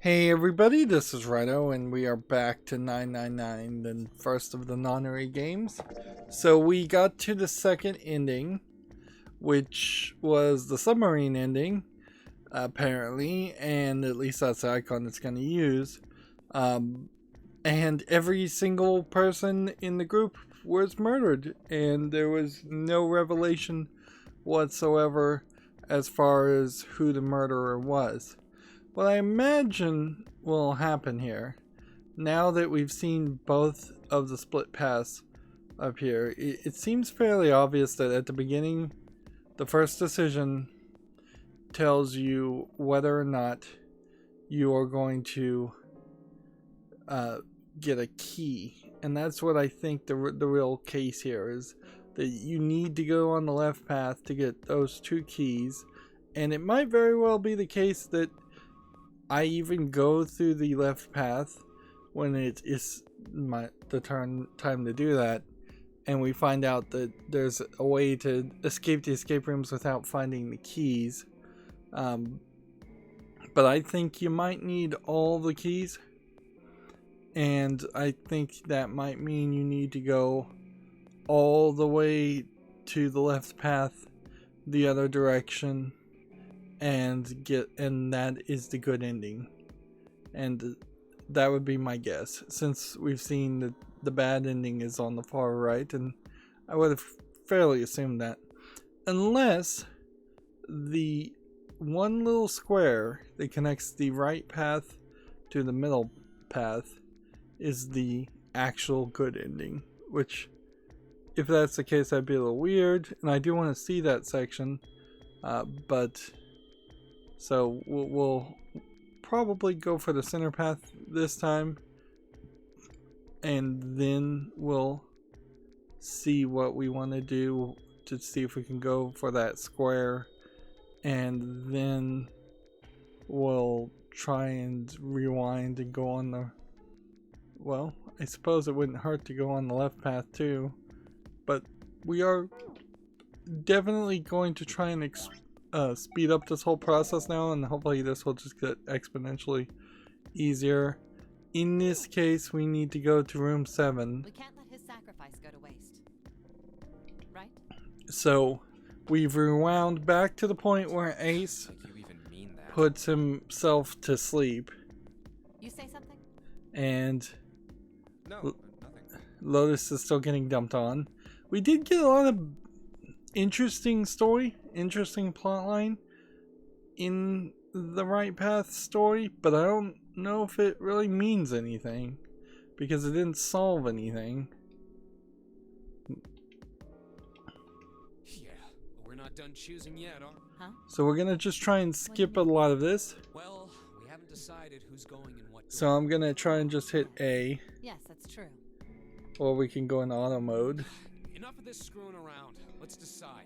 Hey everybody, this is Rydo, and we are back to 999, the first of the Nonary Games. So we got to the second ending, which was the submarine ending, apparently, and at least that's the icon it's going to use. And every single person in the group was murdered, and there was no revelation whatsoever as far as who the murderer was. What I imagine will happen here, now that we've seen both of the split paths up here, it seems fairly obvious that at the beginning, the first decision tells you whether or not you are going to get a key. And that's what I think the real case here is, that you need to go on the left path to get those two keys. And it might very well be the case that I even go through the left path when it is the time to do that, and we find out that there's a way to escape the escape rooms without finding the keys. But I think you might need all the keys, and I think that might mean you need to go all the way to the left path the other direction and that is the good ending. And that would be my guess, since we've seen that the bad ending is on the far right, and I would have fairly assumed that, unless the one little square that connects the right path to the middle path is the actual good ending, which, if that's the case, that'd be a little weird, and I do want to see that section, so we'll probably go for the center path this time, and then we'll see what we want to do to see if we can go for that square, and then we'll try and rewind and go on the, well, I suppose it wouldn't hurt to go on the left path too, but we are definitely going to try and speed up this whole process now, and hopefully this will just get exponentially easier. In this case, we need to go to room 7. We can't let his sacrifice go to waste. Right? So we've rewound back to the point where Ace puts himself to sleep. You say something? And No, nothing. Lotus is still getting dumped on. We did get a lot of interesting plot line in the right path story, but I don't know if it really means anything because it didn't solve anything. Yeah, but we're not done choosing yet, Huh? So we're gonna just try and skip a lot of this. Well, we haven't decided who's going in what door. So I'm gonna try and just hit A, Yes, that's true. or we can go in auto mode. Enough of this screwing around. Let's decide.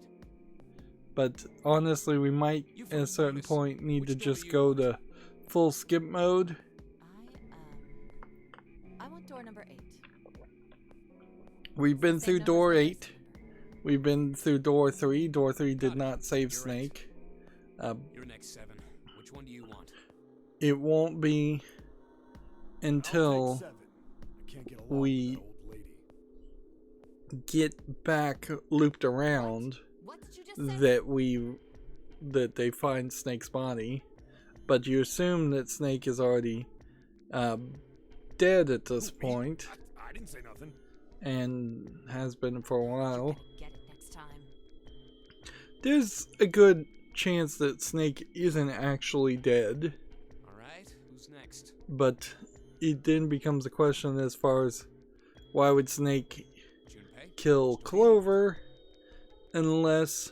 But honestly, we might at a certain point need to just go to full skip mode. I want door number 8. We've been through door 8. We've been through door 3. Door 3 did not save Snake. You're next, 7. Which one do you want? It won't be until we get back looped around What did you just say? that they find Snake's body. But you assume that Snake is already dead at this point. I didn't say nothing. And has been for a while. Get it next time. There's a good chance that Snake isn't actually dead, Alright, who's next? but it then becomes a question as far as why would Snake Junpei? kill Clover unless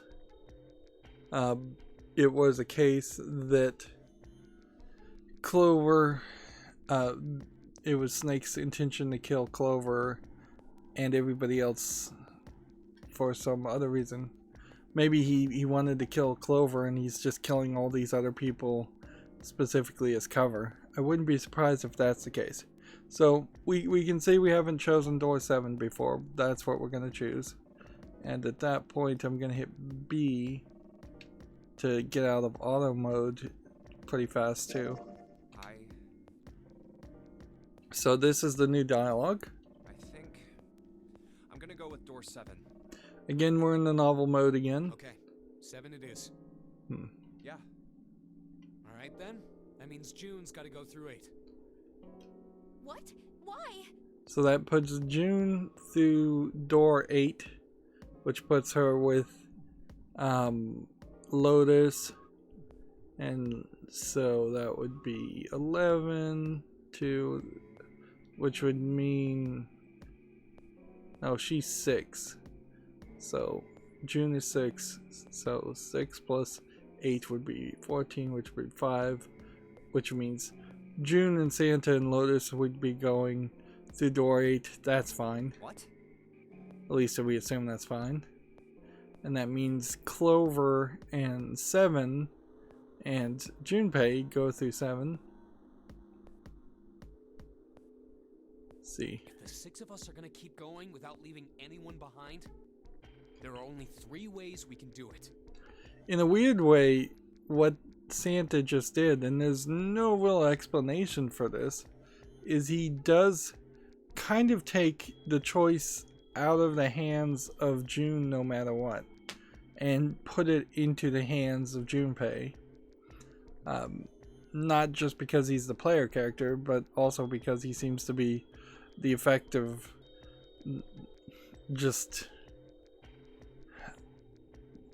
it was a case that Clover, it was Snake's intention to kill Clover and everybody else for some other reason. Maybe he wanted to kill Clover and he's just killing all these other people specifically as cover. I wouldn't be surprised if that's the case. So we can see we haven't chosen door 7 before. That's what we're going to choose. And at that point I'm going to hit B to get out of auto mode pretty fast too. I So this is the new dialogue. I think I'm gonna go with door 7. Again, we're in the novel mode again. Okay, 7 it is. Yeah. All right then. That means June's got to go through 8. What? Why? So that puts June through door 8, which puts her with Lotus, and so that would be 11 to, which would mean, no, she's 6. So June is 6, so 6 plus 8 would be 14, which would be 5, which means June and Santa and Lotus would be going through door 8. That's fine. What? At least we assume that's fine. And that means Clover and 7 and Junpei go through 7. Let's see. If the 6 of us are gonna keep going without leaving anyone behind, there are only 3 ways we can do it. In a weird way, what Santa just did, and there's no real explanation for this, is he does kind of take the choice out of the hands of June no matter what, and put it into the hands of Junpei. Not just because he's the player character, but also because he seems to be the effective, just,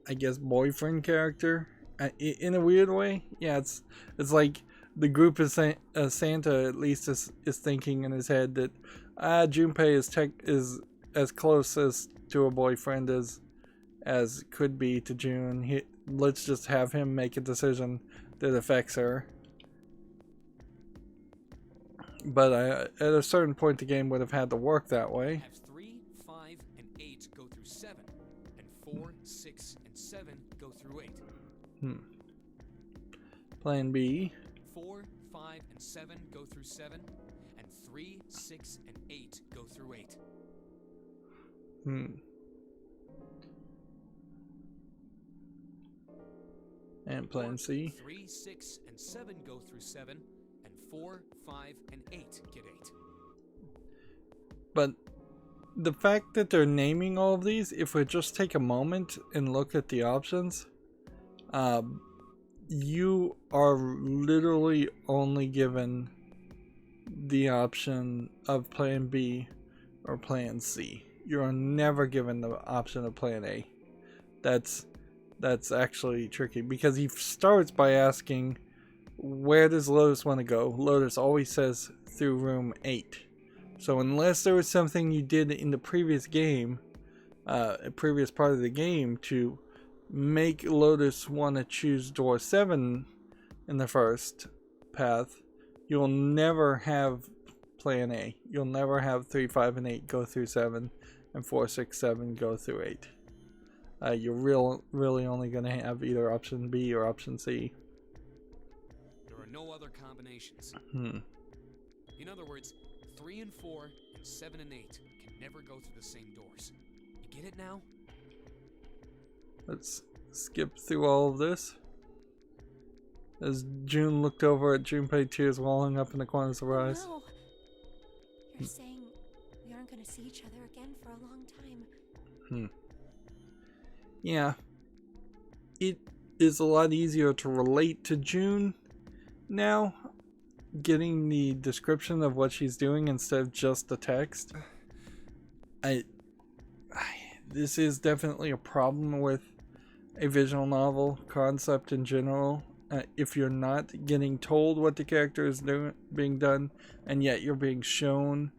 I guess, boyfriend character. In a weird way. Yeah, it's like the group is Santa at least is thinking in his head that Junpei is as close as to a boyfriend as could be to June. Let's just have him make a decision that affects her. But at a certain point, the game would have had to work that way. Have 3, 5, and 8 go through 7, and 4, 6, and 7 go through 8. Plan B. 4, 5, and 7 go through 7, and 3, 6, and 8 go through 8. And plan C. 3, 6, and 7 go through 7, and 4, 5, and 8 get 8. But the fact that they're naming all of these, if we just take a moment and look at the options, you are literally only given the option of plan B or plan C. You are never given the option of plan A. That's actually tricky, because he starts by asking, where does Lotus want to go? Lotus always says through room 8. So unless there was something you did in the previous game, a previous part of the game, to make Lotus want to choose door 7 in the first path, you'll never have plan A. You'll never have 3, 5, and 8 go through 7, and 4, 6, 7 go through 8. You're really only going to have either option B or option C. There are no other combinations. In other words, 3 and 4 and 7 and 8 can never go through the same doors. You get it now? Let's skip through all of this. As June looked over at Junpei, tears welling up in the corners of her eyes. No. You're saying we aren't going to see each other again for a long time. Yeah. It is a lot easier to relate to June now, getting the description of what she's doing instead of just the text. This is definitely a problem with a visual novel concept in general. If you're not getting told what the character is being done, and yet you're being shown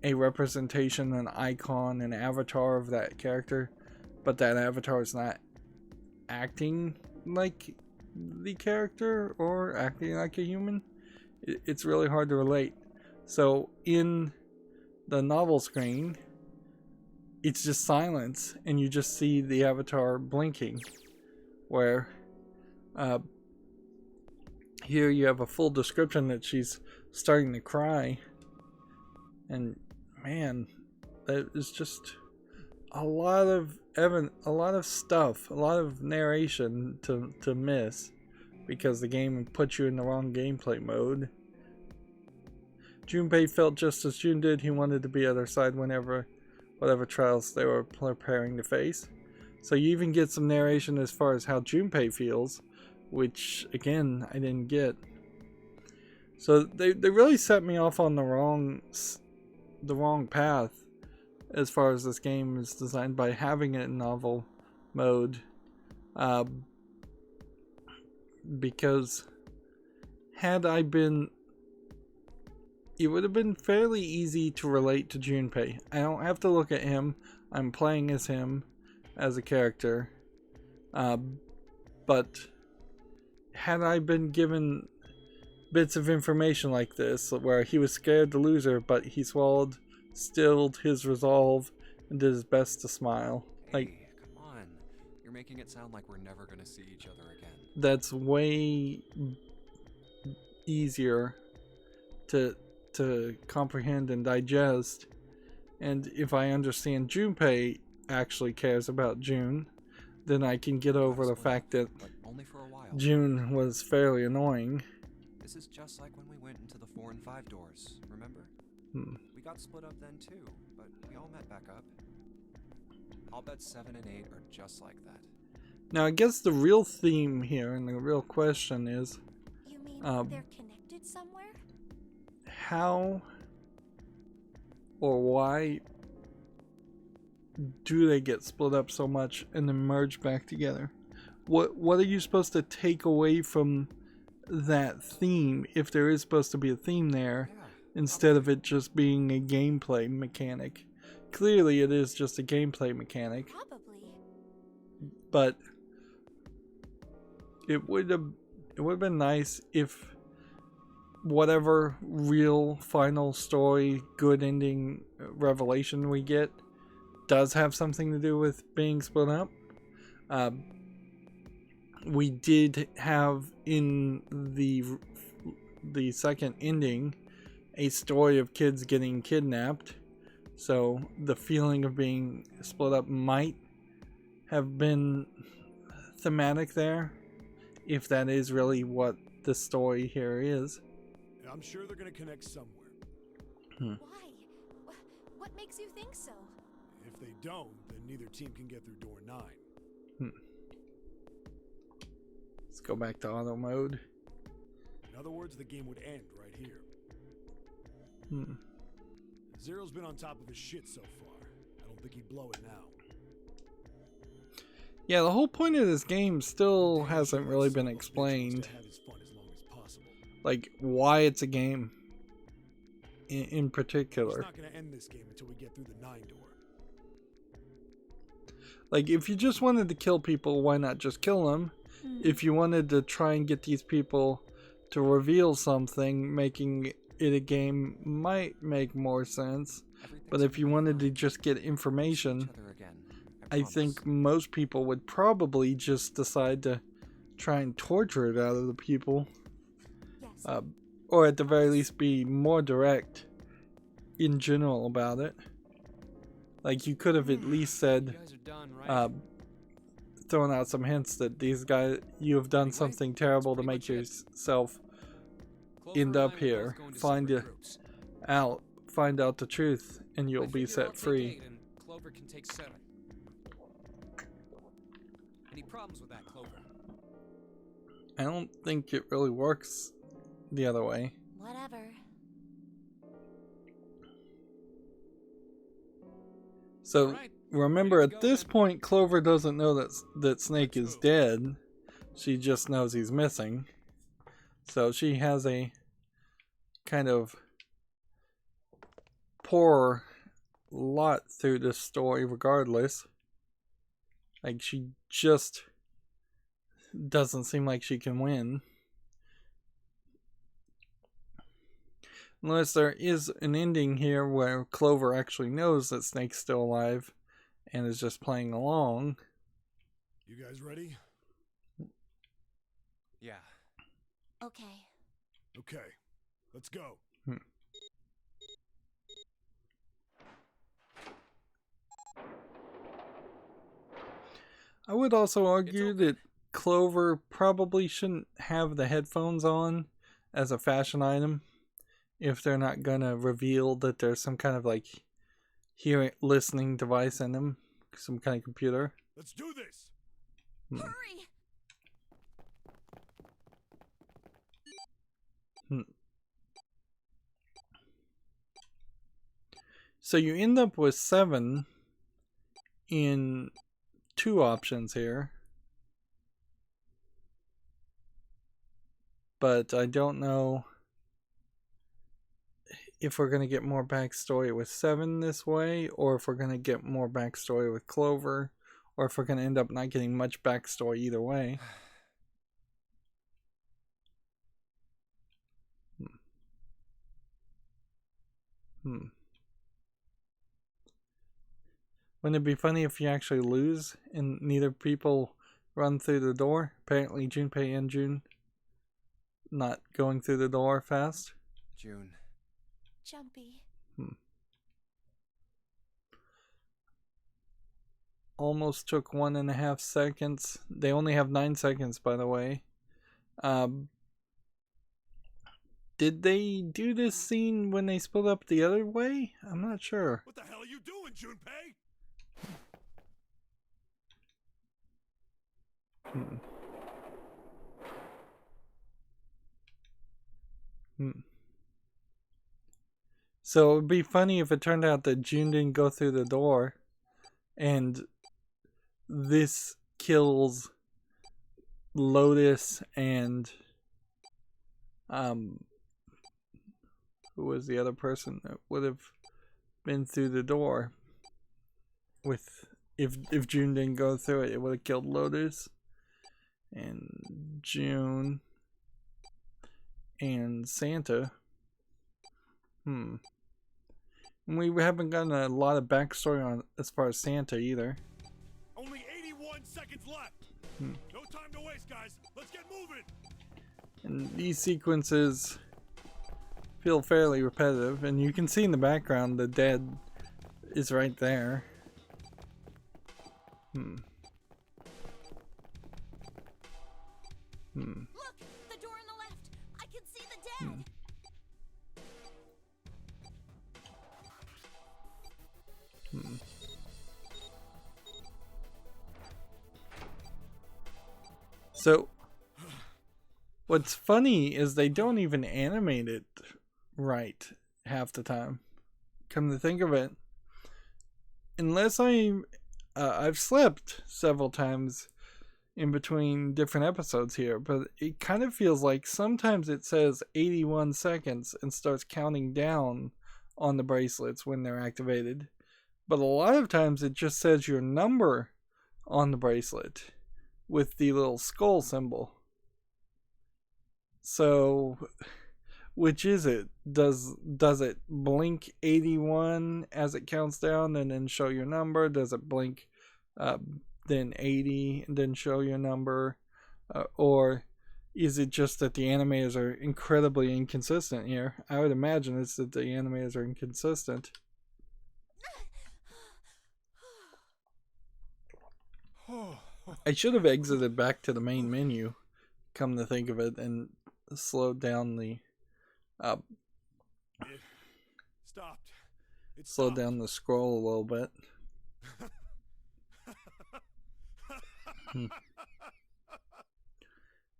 a representation, an icon, an avatar of that character, but that avatar is not acting like the character or acting like a human, it's really hard to relate. So in the novel screen, it's just silence, and you just see the avatar blinking, where here you have a full description that she's starting to cry, and man, that is just a lot of stuff, a lot of narration to miss, because the game puts you in the wrong gameplay mode. Junpei felt just as June did. He wanted to be at her side whenever, whatever trials they were preparing to face. So you even get some narration as far as how Junpei feels, which again I didn't get. So they really set me off on the wrong path as far as this game is designed by having it in novel mode, because had I been, it would have been fairly easy to relate to Junpei. I don't have to look at him. I'm playing as him as a character, but had I been given bits of information like this, where he was scared to lose her, but he stilled his resolve, and did his best to smile. Like, hey, come on. You're making it sound like we're never gonna see each other again. That's way easier to comprehend and digest. And if I understand Junpei actually cares about June, then I can get over the fact that only for a while. June was fairly annoying. This is just like when we went into the 4 and 5 doors, remember? We got split up then too, but we all met back up. I'll bet 7 and 8 are just like that. Now I guess the real theme here and the real question is, You mean they're connected somewhere? how or why do they get split up so much and then merge back together? What are you supposed to take away from that theme, if there is supposed to be a theme there, instead of it just being a gameplay mechanic? Clearly it is just a gameplay mechanic. Probably. But it would have been nice if whatever real final story, good ending revelation we get does have something to do with being split up. We did have in the second ending a story of kids getting kidnapped, so the feeling of being split up might have been thematic there, if that is really what the story here is. I'm sure they're gonna connect somewhere. Why? What makes you think so? If they don't, then neither team can get through door 9. Let's go back to auto mode. In other words, the game would end right here. Zero's been on top of his shit so far. I don't think he'd blow it now. Yeah, the whole point of this game still hasn't really been explained. Like, why it's a game in particular. He's not gonna end this game until we get through the 9 door. Like, if you just wanted to kill people, why not just kill them? If you wanted to try and get these people to reveal something, making it a game might make more sense. But if you wanted to just get information, I think most people would probably just decide to try and torture it out of the people. Yes. Or at the very least be more direct in general about it. Like, you could have at least said, You guys are done, right? throwing out some hints that these guys, you have done something terrible to make yourself Clover end and I up are here. both going to Find separate groups. out the truth, and you'll I be figure set I'll take free. 8 and Clover can take 7. Any problems with that, Clover? I don't think it really works the other way. Whatever. So Alright, remember, ready to at go this then. point, Clover doesn't know that Snake is dead. She just knows he's missing. So she has a kind of poor lot through this story regardless. Like, she just doesn't seem like she can win. Unless there is an ending here where Clover actually knows that Snake's still alive and is just playing along. You guys ready? Yeah. Okay. Okay, let's go. I would also argue okay. that Clover probably shouldn't have the headphones on as a fashion item. if they're not gonna reveal that there's some kind of like listening device in them, some kind of computer. Let's do this. Hurry! So you end up with 7 in 2 options here. But I don't know if we're going to get more backstory with 7 this way, or if we're going to get more backstory with Clover, or if we're going to end up not getting much backstory either way. Wouldn't it be funny if you actually lose and neither people run through the door? Apparently Junpei and June not going through the door fast. June. Jumpy. Almost took 1.5 seconds. They only have 9 seconds, by the way. Did they do this scene when they split up the other way? I'm not sure. What the hell are you doing, Junpei? So it would be funny if it turned out that June didn't go through the door and this kills Lotus and who was the other person that would have been through the door with if June didn't go through it, it would have killed Lotus and June and Santa. We haven't gotten a lot of backstory on as far as Santa either. Only 81 seconds left. No time to waste, guys. Let's get moving. And these sequences feel fairly repetitive, and you can see in the background the dead is right there. Look, the door on the left. I can see the dead. So what's funny is they don't even animate it right half the time. Come to think of it, unless I've slept several times in between different episodes here, but it kind of feels like sometimes it says 81 seconds and starts counting down on the bracelets when they're activated, but a lot of times it just says your number on the bracelet with the little skull symbol. So which is it? Does it blink 81 as it counts down and then show your number? Does it blink then 80 and then show your number? Or is it just that the animators are incredibly inconsistent here? I would imagine it's that the animators are inconsistent. I should have exited back to the main menu, come to think of it, and slowed down the Stopped. It slowed stopped. down the scroll a little bit.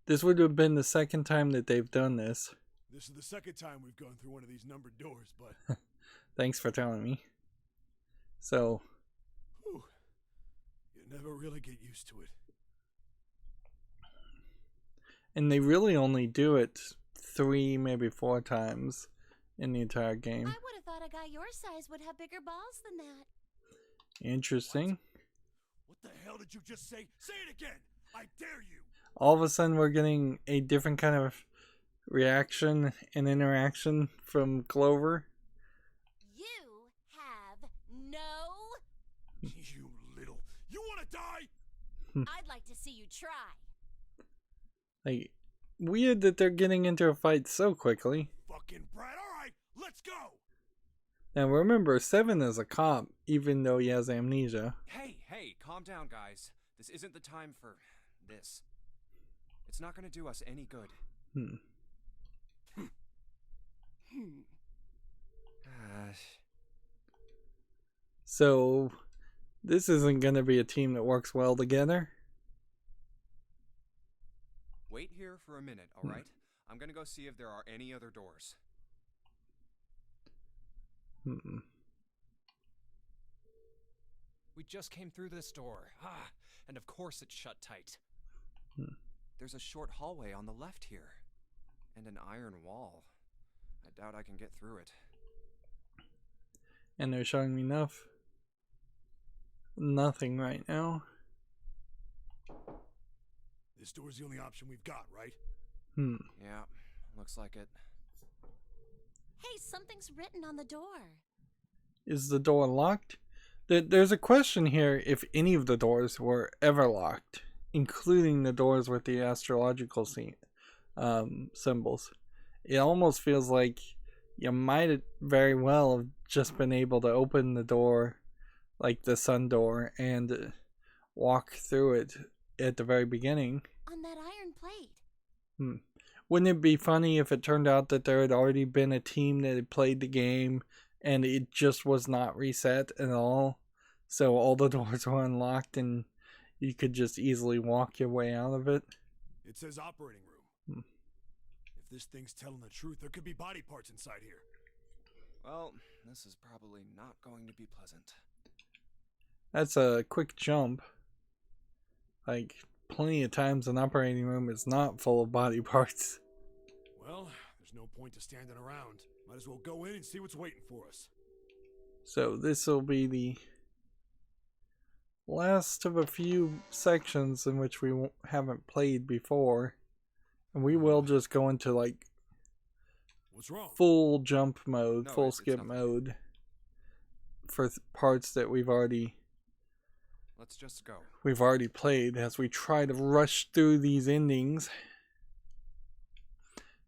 This would have been the second time that they've done this. This is the second time we've gone through one of these numbered doors, but Thanks for telling me. So, whew, you never really get used to it. and they really only do it 3, maybe 4 times in the entire game. I would have thought a guy your size would have bigger balls than that. Interesting. What the hell did you just say? Say it again! I dare you! All of a sudden we're getting a different kind of reaction and interaction from Clover. You have no... You little... You want to die? I'd like to see you try. Like, weird that they're getting into a fight so quickly. Fucking brat. Alright, let's go! Now remember, 7 is a cop, even though he has amnesia. Hey, calm down, guys. This isn't the time for this. It's not gonna do us any good. So this isn't going to be a team that works well together. Wait here for a minute, all right? I'm gonna go see if there are any other doors. We just came through this door. And of course it's shut tight. There's a short hallway on the left here. And an iron wall. I doubt I can get through it. And they're showing me nothing right now. This door's the only option we've got, right? Yeah, looks like it. Hey, something's written on the door. Is the door locked? There's a question here if any of the doors were ever locked, including the doors with the astrological symbols. It almost feels like you might very well have just been able to open the door, like the sun door, and walk through it at the very beginning. On that iron plate. Wouldn't it be funny if it turned out that there had already been a team that had played the game and it just was not reset at all? So all the doors were unlocked and you could just easily walk your way out of it? It says operating room. If this thing's telling the truth, there could be body parts inside here. Well, this is probably not going to be pleasant. That's a quick jump. Like, plenty of times an operating room is not full of body parts. Well, there's no point to standing around. Might as well go in and see what's waiting for us. So this will be the last of a few sections in which we haven't played before. And we will just go into like What's wrong? full jump mode, No, full it's skip nothing. mode for parts that we've already Let's just go. played as we try to rush through these endings.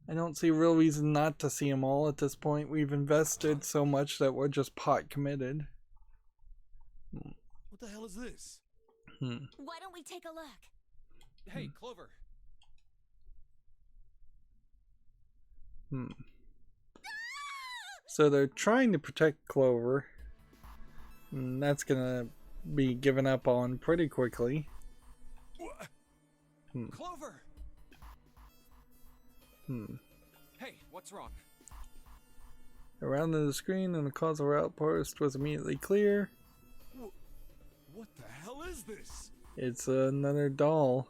I don't see a real reason not to see them all at this point. We've invested so much that we're just pot committed. What the hell is this? Why don't we take a look? Hey, Clover. So they're trying to protect Clover. And that's gonna be given up on pretty quickly. Clover! Hey, what's wrong? Around the screen and the cause of our outburst was immediately clear. What the hell is this? It's another doll.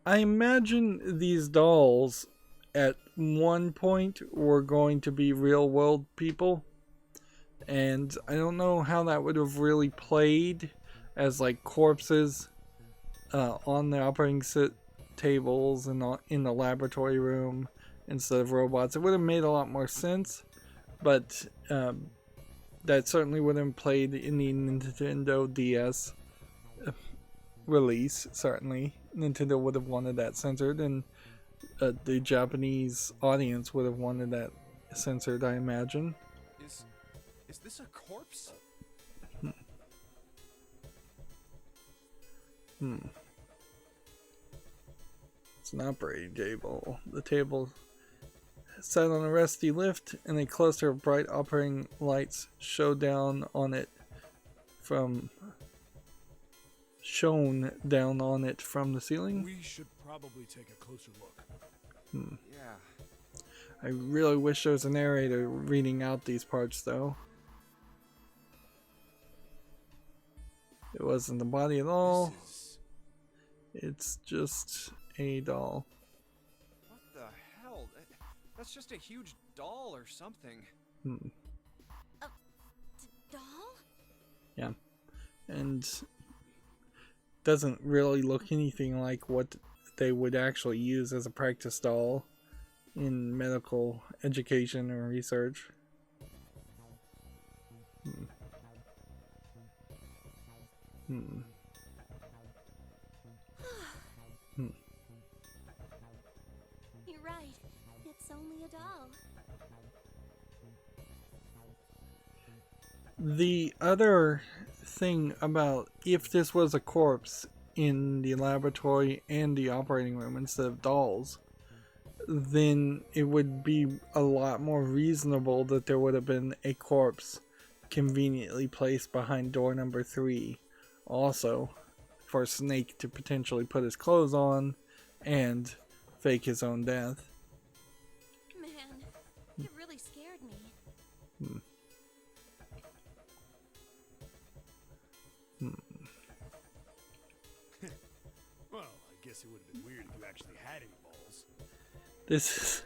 I imagine these dolls at one point were going to be real world people. And I don't know how that would have really played as like corpses on the operating tables and in the laboratory room instead of robots. It would have made a lot more sense, but that certainly would have played in the Nintendo DS release. Certainly Nintendo would have wanted that censored, and the Japanese audience would have wanted that censored, I imagine. Is this a corpse? It's an operating table. The table sat on a rusty lift, and a cluster of bright operating lights shone down on it from the ceiling. We should probably take a closer look. Yeah. I really wish there was a narrator reading out these parts, though. It wasn't the body at all. It's just a doll. What the hell? That's just a huge doll or something. Doll? Yeah. And doesn't really look anything like what they would actually use as a practice doll in medical education or research. You're right. It's only a doll. The other thing about if this was a corpse in the laboratory and the operating room instead of dolls, then it would be a lot more reasonable that there would have been a corpse conveniently placed behind door number 3. Also, for Snake to potentially put his clothes on and fake his own death. Man, it really scared me. Well, I guess it would have been weird if you actually had any balls. This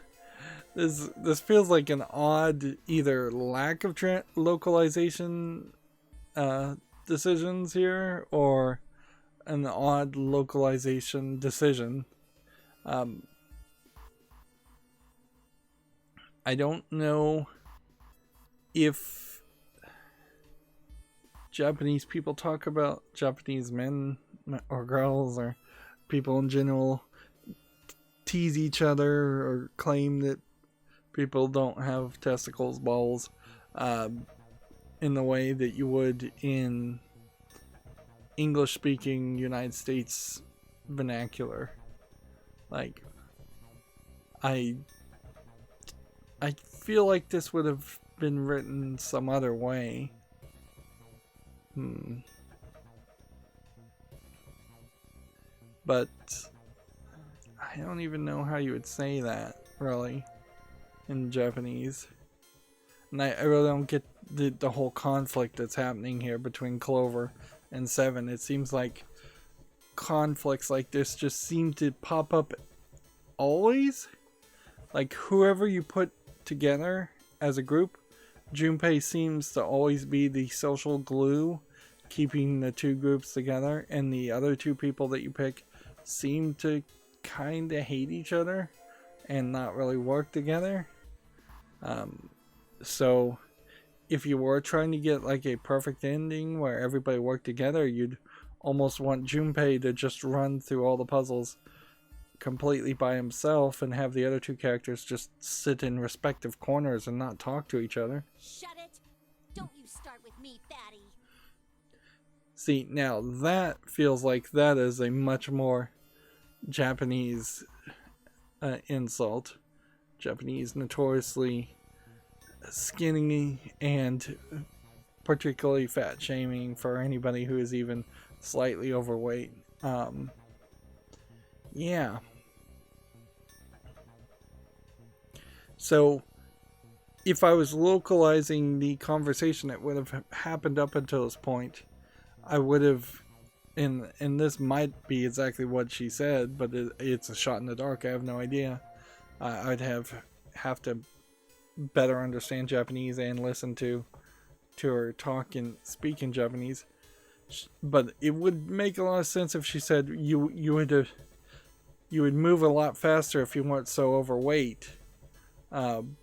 feels like an odd either lack of localization decisions here, or an odd localization decision. I don't know if Japanese people talk about Japanese men or girls or people in general tease each other or claim that people don't have testicles, balls, in the way that you would in English-speaking United States vernacular. Like, I feel like this would have been written some other way. But I don't even know how you would say that, really, in Japanese. And I really don't get the whole conflict that's happening here between Clover and Seven. It seems like conflicts like this just seem to pop up always. Like, whoever you put together as a group, Junpei seems to always be the social glue keeping the two groups together, and the other two people that you pick seem to kind of hate each other and not really work together. So if you were trying to get like a perfect ending where everybody worked together, you'd almost want Junpei to just run through all the puzzles completely by himself and have the other two characters just sit in respective corners and not talk to each other. Shut it! Don't you start with me, fatty. See, now that feels like that is a much more Japanese insult. Japanese notoriously skinny and particularly fat shaming for anybody who is even slightly overweight. Yeah. So if I was localizing the conversation that would have happened up until this point, I would have, and this might be exactly what she said, but it's a shot in the dark. I have no idea. I'd have to better understand Japanese and listen to her talk and speak in Japanese. But it would make a lot of sense if she said you would move a lot faster if you weren't so overweight. And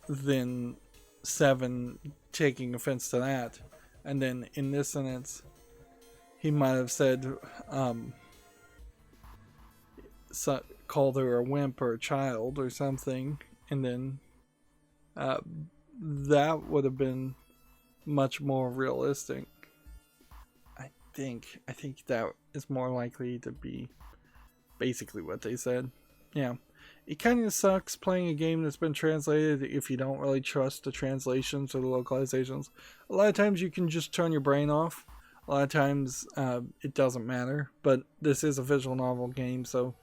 then Seven taking offense to that, and then in this sentence he might have said called her a wimp or a child or something, and then that would have been much more realistic. I think that is more likely to be basically what they said. Yeah. It kind of sucks playing a game that's been translated if you don't really trust the translations or the localizations. A lot of times you can just turn your brain off. A lot of times it doesn't matter. But this is a visual novel game, so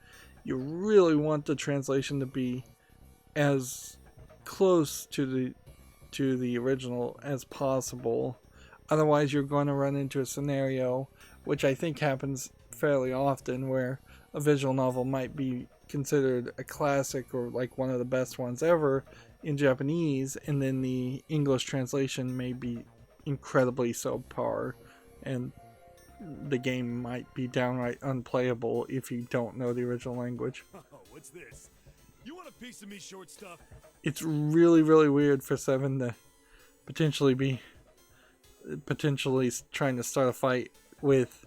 you really want the translation to be as close to the original as possible. Otherwise you're going to run into a scenario, which I think happens fairly often, where a visual novel might be considered a classic or like one of the best ones ever in Japanese, and then the English translation may be incredibly subpar, and the game might be downright unplayable if you don't know the original language. Oh, what's this? You want a piece of me, short stuff? It's really, really weird for Seven to potentially trying to start a fight with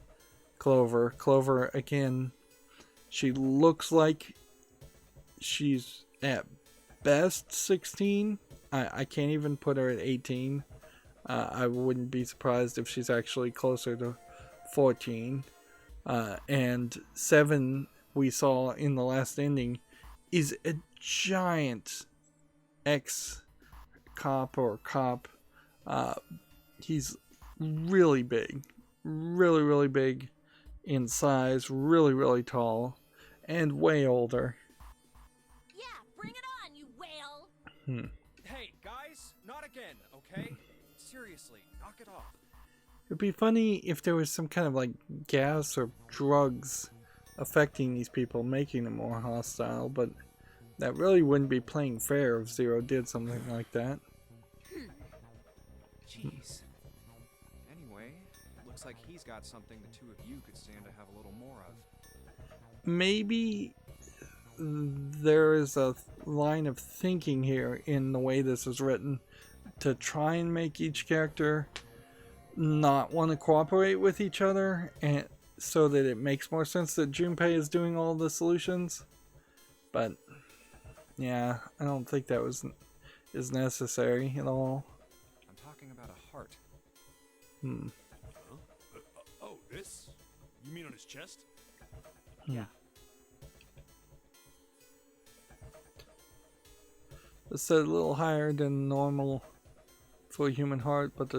Clover. Clover, again, she looks like she's at best 16. I can't even put her at 18. I wouldn't be surprised if she's actually closer to 14. And Seven, we saw in the last ending, is a giant ex-cop or cop. He's really big. Really, really big in size. Really, really tall. And way older. Yeah, bring it on, you whale! Hey, guys, not again, okay? Seriously, knock it off. It'd be funny if there was some kind of like gas or drugs affecting these people, making them more hostile, but that really wouldn't be playing fair if Zero did something like that. Jeez. Anyway, it looks like he's got something the two of you could stand to have a little more of. Maybe there is a line of thinking here in the way this is written to try and make each character not want to cooperate with each other, and so that it makes more sense that Junpei is doing all the solutions. But yeah, I don't think that is necessary at all. I'm talking about a heart. Oh, this? You mean on his chest? Yeah. It's set a little higher than normal for a human heart, but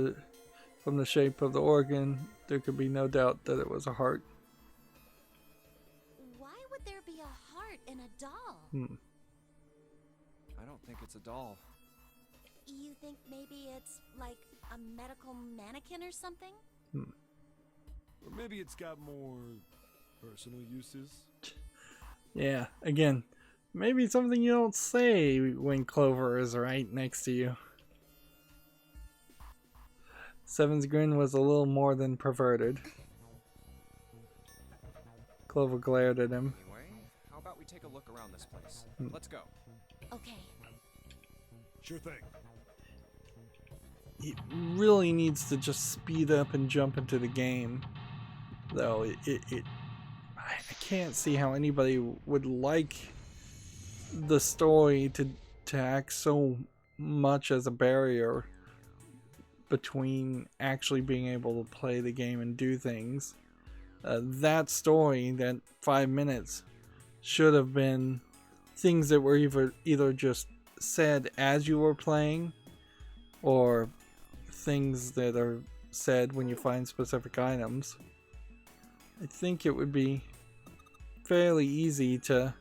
from the shape of the organ, there could be no doubt that it was a heart. Why would there be a heart in a doll? I don't think it's a doll. You think maybe it's like a medical mannequin or something? Or maybe it's got more personal uses? Yeah, again, maybe something you don't say when Clover is right next to you. Seven's grin was a little more than perverted. Clover glared at him. Anyway, how about we take a look around this place? Let's go. Okay. Sure thing. It really needs to just speed up and jump into the game, though. I can't see how anybody would like the story to act so much as a barrier between actually being able to play the game and do things. That story, that 5 minutes, should have been things that were either just said as you were playing, or things that are said when you find specific items. I think it would be fairly easy to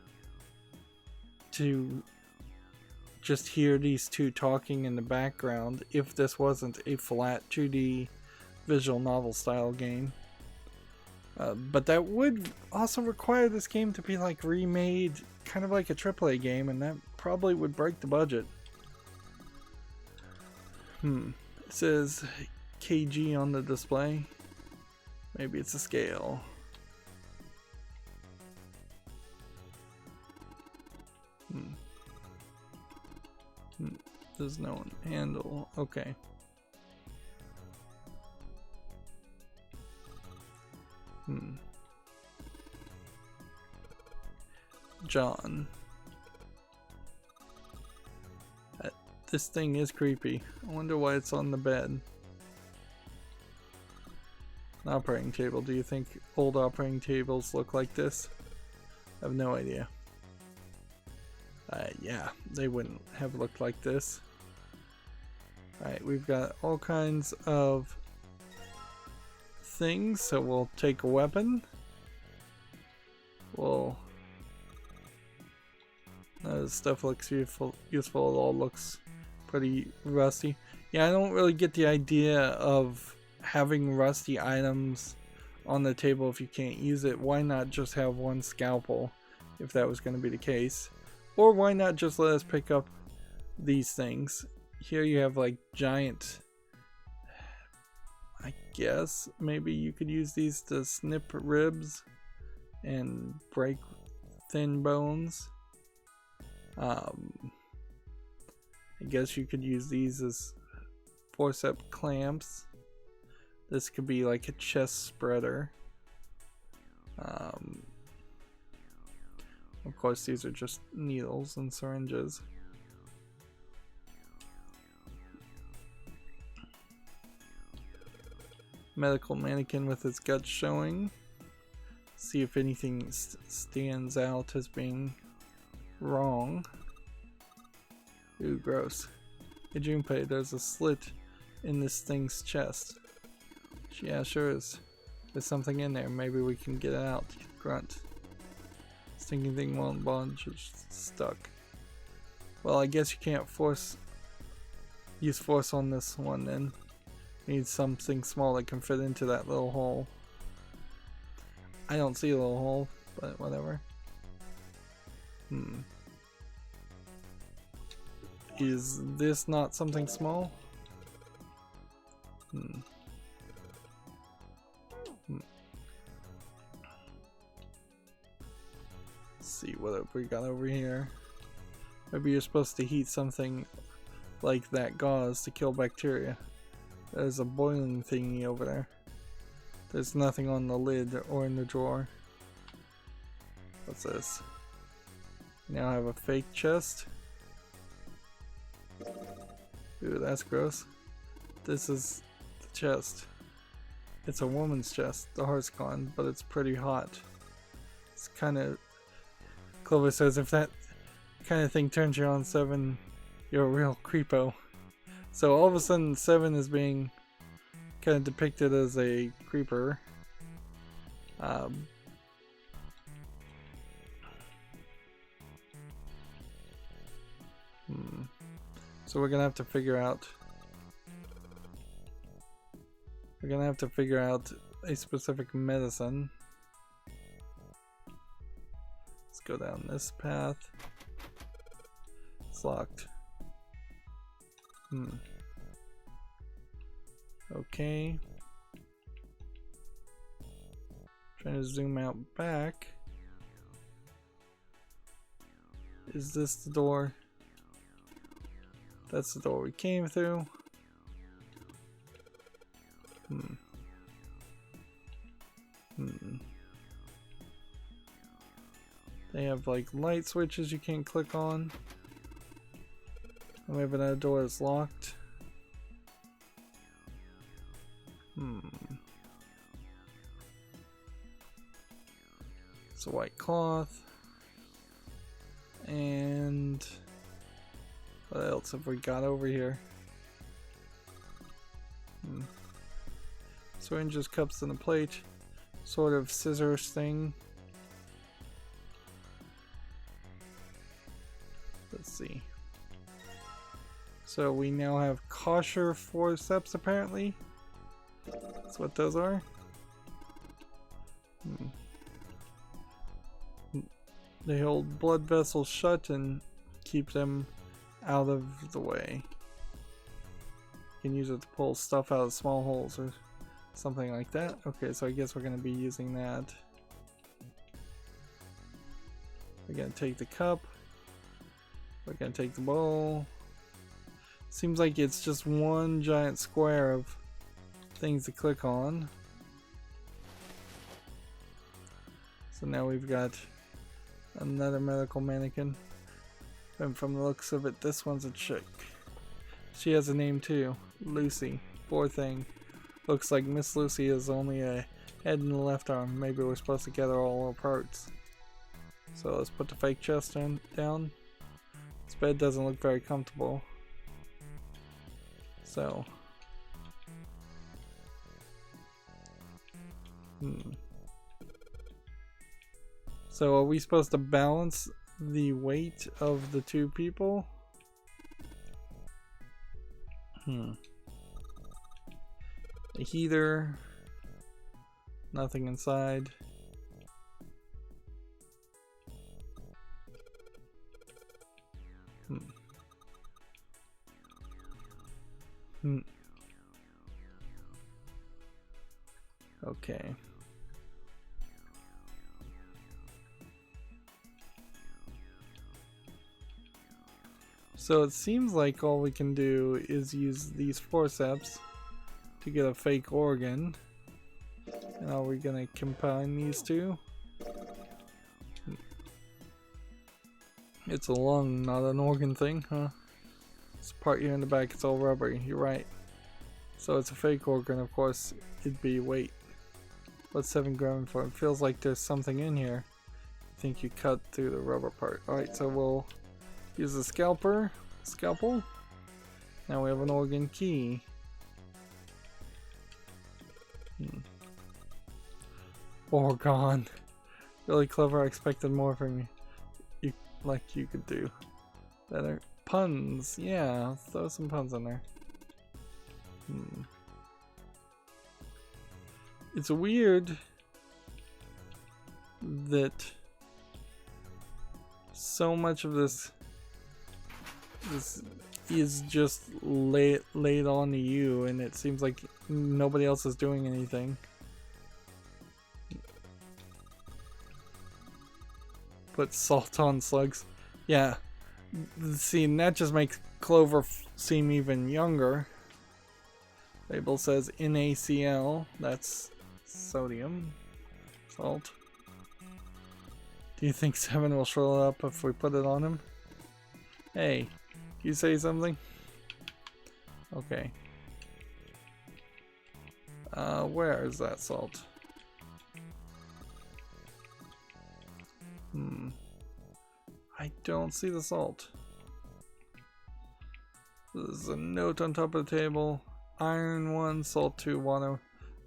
just hear these two talking in the background if this wasn't a flat 2D visual novel style game. But that would also require this game to be like remade kind of like a AAA game, and that probably would break the budget. It says kg on the display. Maybe it's a scale. There's no handle. Okay. John. This thing is creepy. I wonder why it's on the bed. An operating table. Do you think old operating tables look like this? I have no idea. Yeah, they wouldn't have looked like this. Alright, we've got all kinds of things, so we'll take a weapon. This stuff looks useful. It all looks pretty rusty. Yeah, I don't really get the idea of having rusty items on the table if you can't use it. Why not just have one scalpel if that was going to be the case? Or why not just let us pick up these things? Here you have like giant, I guess maybe you could use these to snip ribs and break thin bones. I guess you could use these as forceps clamps. This could be like a chest spreader. Of course, these are just needles and syringes. Medical mannequin with its guts showing. See if anything stands out as being wrong. Ooh, gross. Hey Junpei, there's a slit in this thing's chest. Yeah, sure is. There's something in there. Maybe we can get it out. Grunt. Stinking thing won't bunch. It's stuck. Well, I guess you can't use force on this one then. Need something small that can fit into that little hole. I don't see a little hole, but whatever. Is this not something small? Let's see what have we got over here. Maybe you're supposed to heat something like that gauze to kill bacteria. There's a boiling thingy over there. There's nothing on the lid or in the drawer. What's this? Now I have a fake chest. Ooh, that's gross. This is the chest. It's a woman's chest, the heart's gone, but it's pretty hot. It's kind of... Clover says if that kind of thing turns you on, 7, you're a real creepo. So all of a sudden 7 is being kind of depicted as a creeper. So we're gonna have to figure out a specific medicine. Let's go down this path. It's locked. Okay. Trying to zoom out back. Is this the door? That's the door we came through. They have like light switches you can't click on. And we have another door that's locked. It's a white cloth. And what else have we got over here? Syringes, cups, and a plate. Sort of scissors thing. Let's see. So we now have kosher forceps apparently. That's what those are. They hold blood vessels shut and keep them out of the way. You can use it to pull stuff out of small holes or something like that. Okay, so I guess we're going to be using that. We're going to take the cup. We're going to take the bowl. Seems like it's just one giant square of things to click on. So now we've got another medical mannequin. And from the looks of it, this one's a chick. She has a name too. Lucy. Poor thing. Looks like Miss Lucy has only a head and a left arm. Maybe we're supposed to gather all her parts. So let's put the fake chest down. This bed doesn't look very comfortable. So. So are we supposed to balance the weight of the two people? A heater. Nothing inside. Okay. So it seems like all we can do is use these forceps to get a fake organ. And are we gonna combine these two? It's a lung, not an organ thing, huh? This part here in the back, it's all rubbery. You're right. So it's a fake organ, of course. It'd be weight. What's 7 grams for? It feels like there's something in here. I think you cut through the rubber part. Alright, so we'll use a scalper. scalpel. Now we have an organ key. Orgon. Really clever. I expected more from you. Like you could do better. Puns. Yeah, throw some puns in there. It's weird that so much of this is just laid on to you, and it seems like nobody else is doing anything. Put salt on slugs. Yeah. See, and that just makes Clover seem even younger. Label says NaCl. That's sodium. Salt. Do you think 7 will shrivel up if we put it on him? Hey, can you say something? Okay. Where is that salt? I don't see the salt. There's a note on top of the table. Iron 1, salt 2, water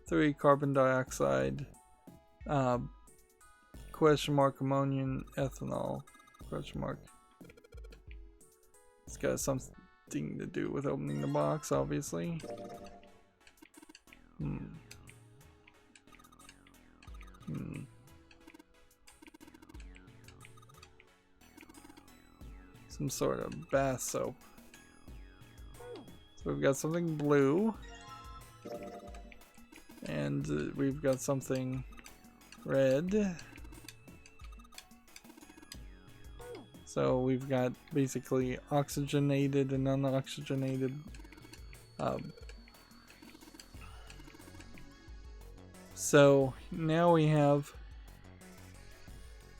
3, carbon dioxide, question mark, ammonia, ethanol, question mark. It's got something to do with opening the box, obviously. Some sort of bath soap. So we've got something blue. And we've got something red. So we've got basically oxygenated and unoxygenated. So now we have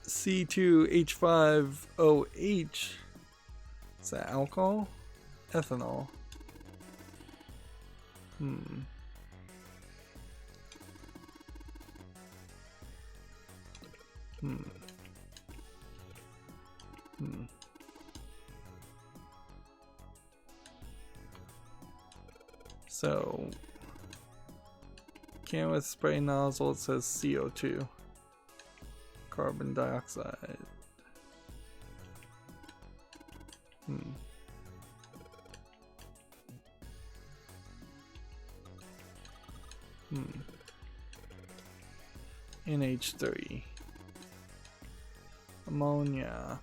C2H5OH. Is that alcohol? Ethanol. So, can with spray nozzle, it says CO2. Carbon dioxide. NH3. Ammonia.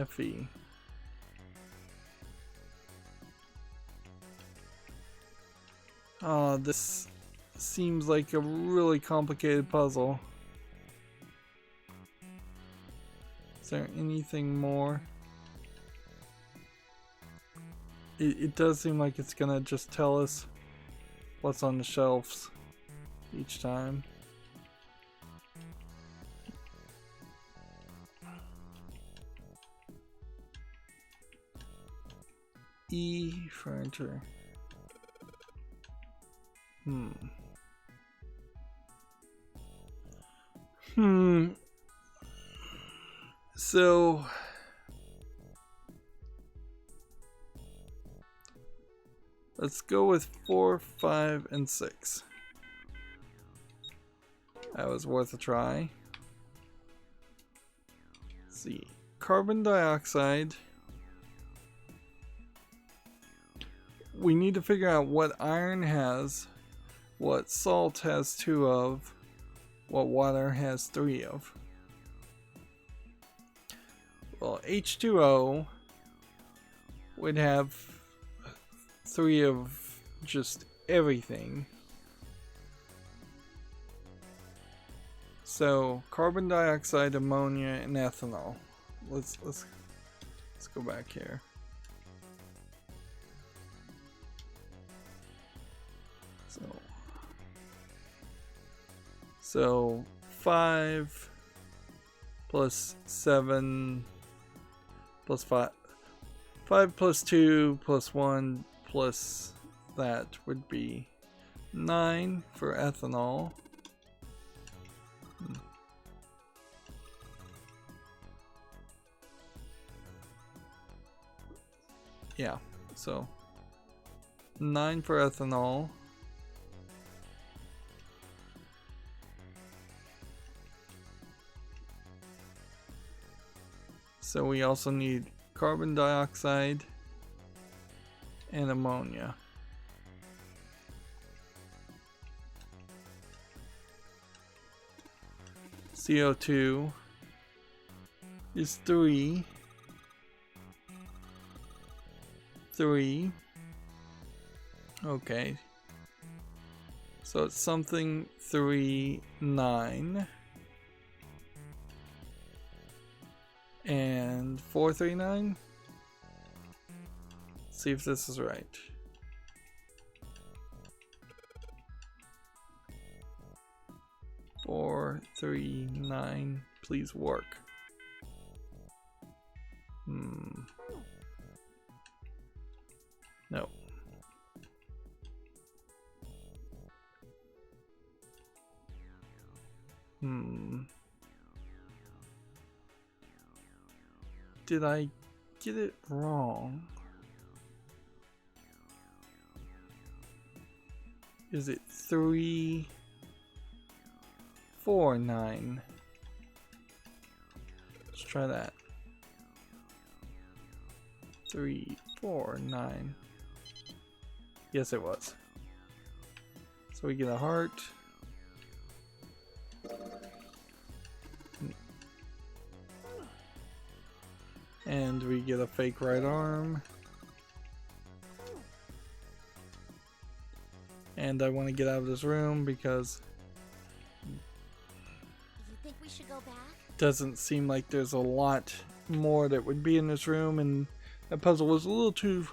Fe. This seems like a really complicated puzzle. Is there anything more? It does seem like it's gonna just tell us what's on the shelves each time. E furniture. So let's go with 4, 5, and 6. That was worth a try. Let's see. Carbon dioxide. We need to figure out what iron has, what salt has 2 of, what water has 3 of. Well, H2O would have 3 of just everything. So carbon dioxide, ammonia, and ethanol. Let's go back here. So 5 plus 7 plus 5. 5 plus 2 plus 1 plus that would be 9 for ethanol. Yeah, so 9 for ethanol. So we also need carbon dioxide and ammonia. CO2 is 3. 3. Okay. So it's something 3, 9. And 439. See if this is right. Four, 3, 9. Please work. No. Did I get it wrong? Is it 3, 4, 9? Let's try that. 3, 4, 9. Yes, it was. So we get a heart. And we get a fake right arm. And I want to get out of this room because You think we should go back? doesn't seem like there's a lot more that would be in this room, and that puzzle was a little too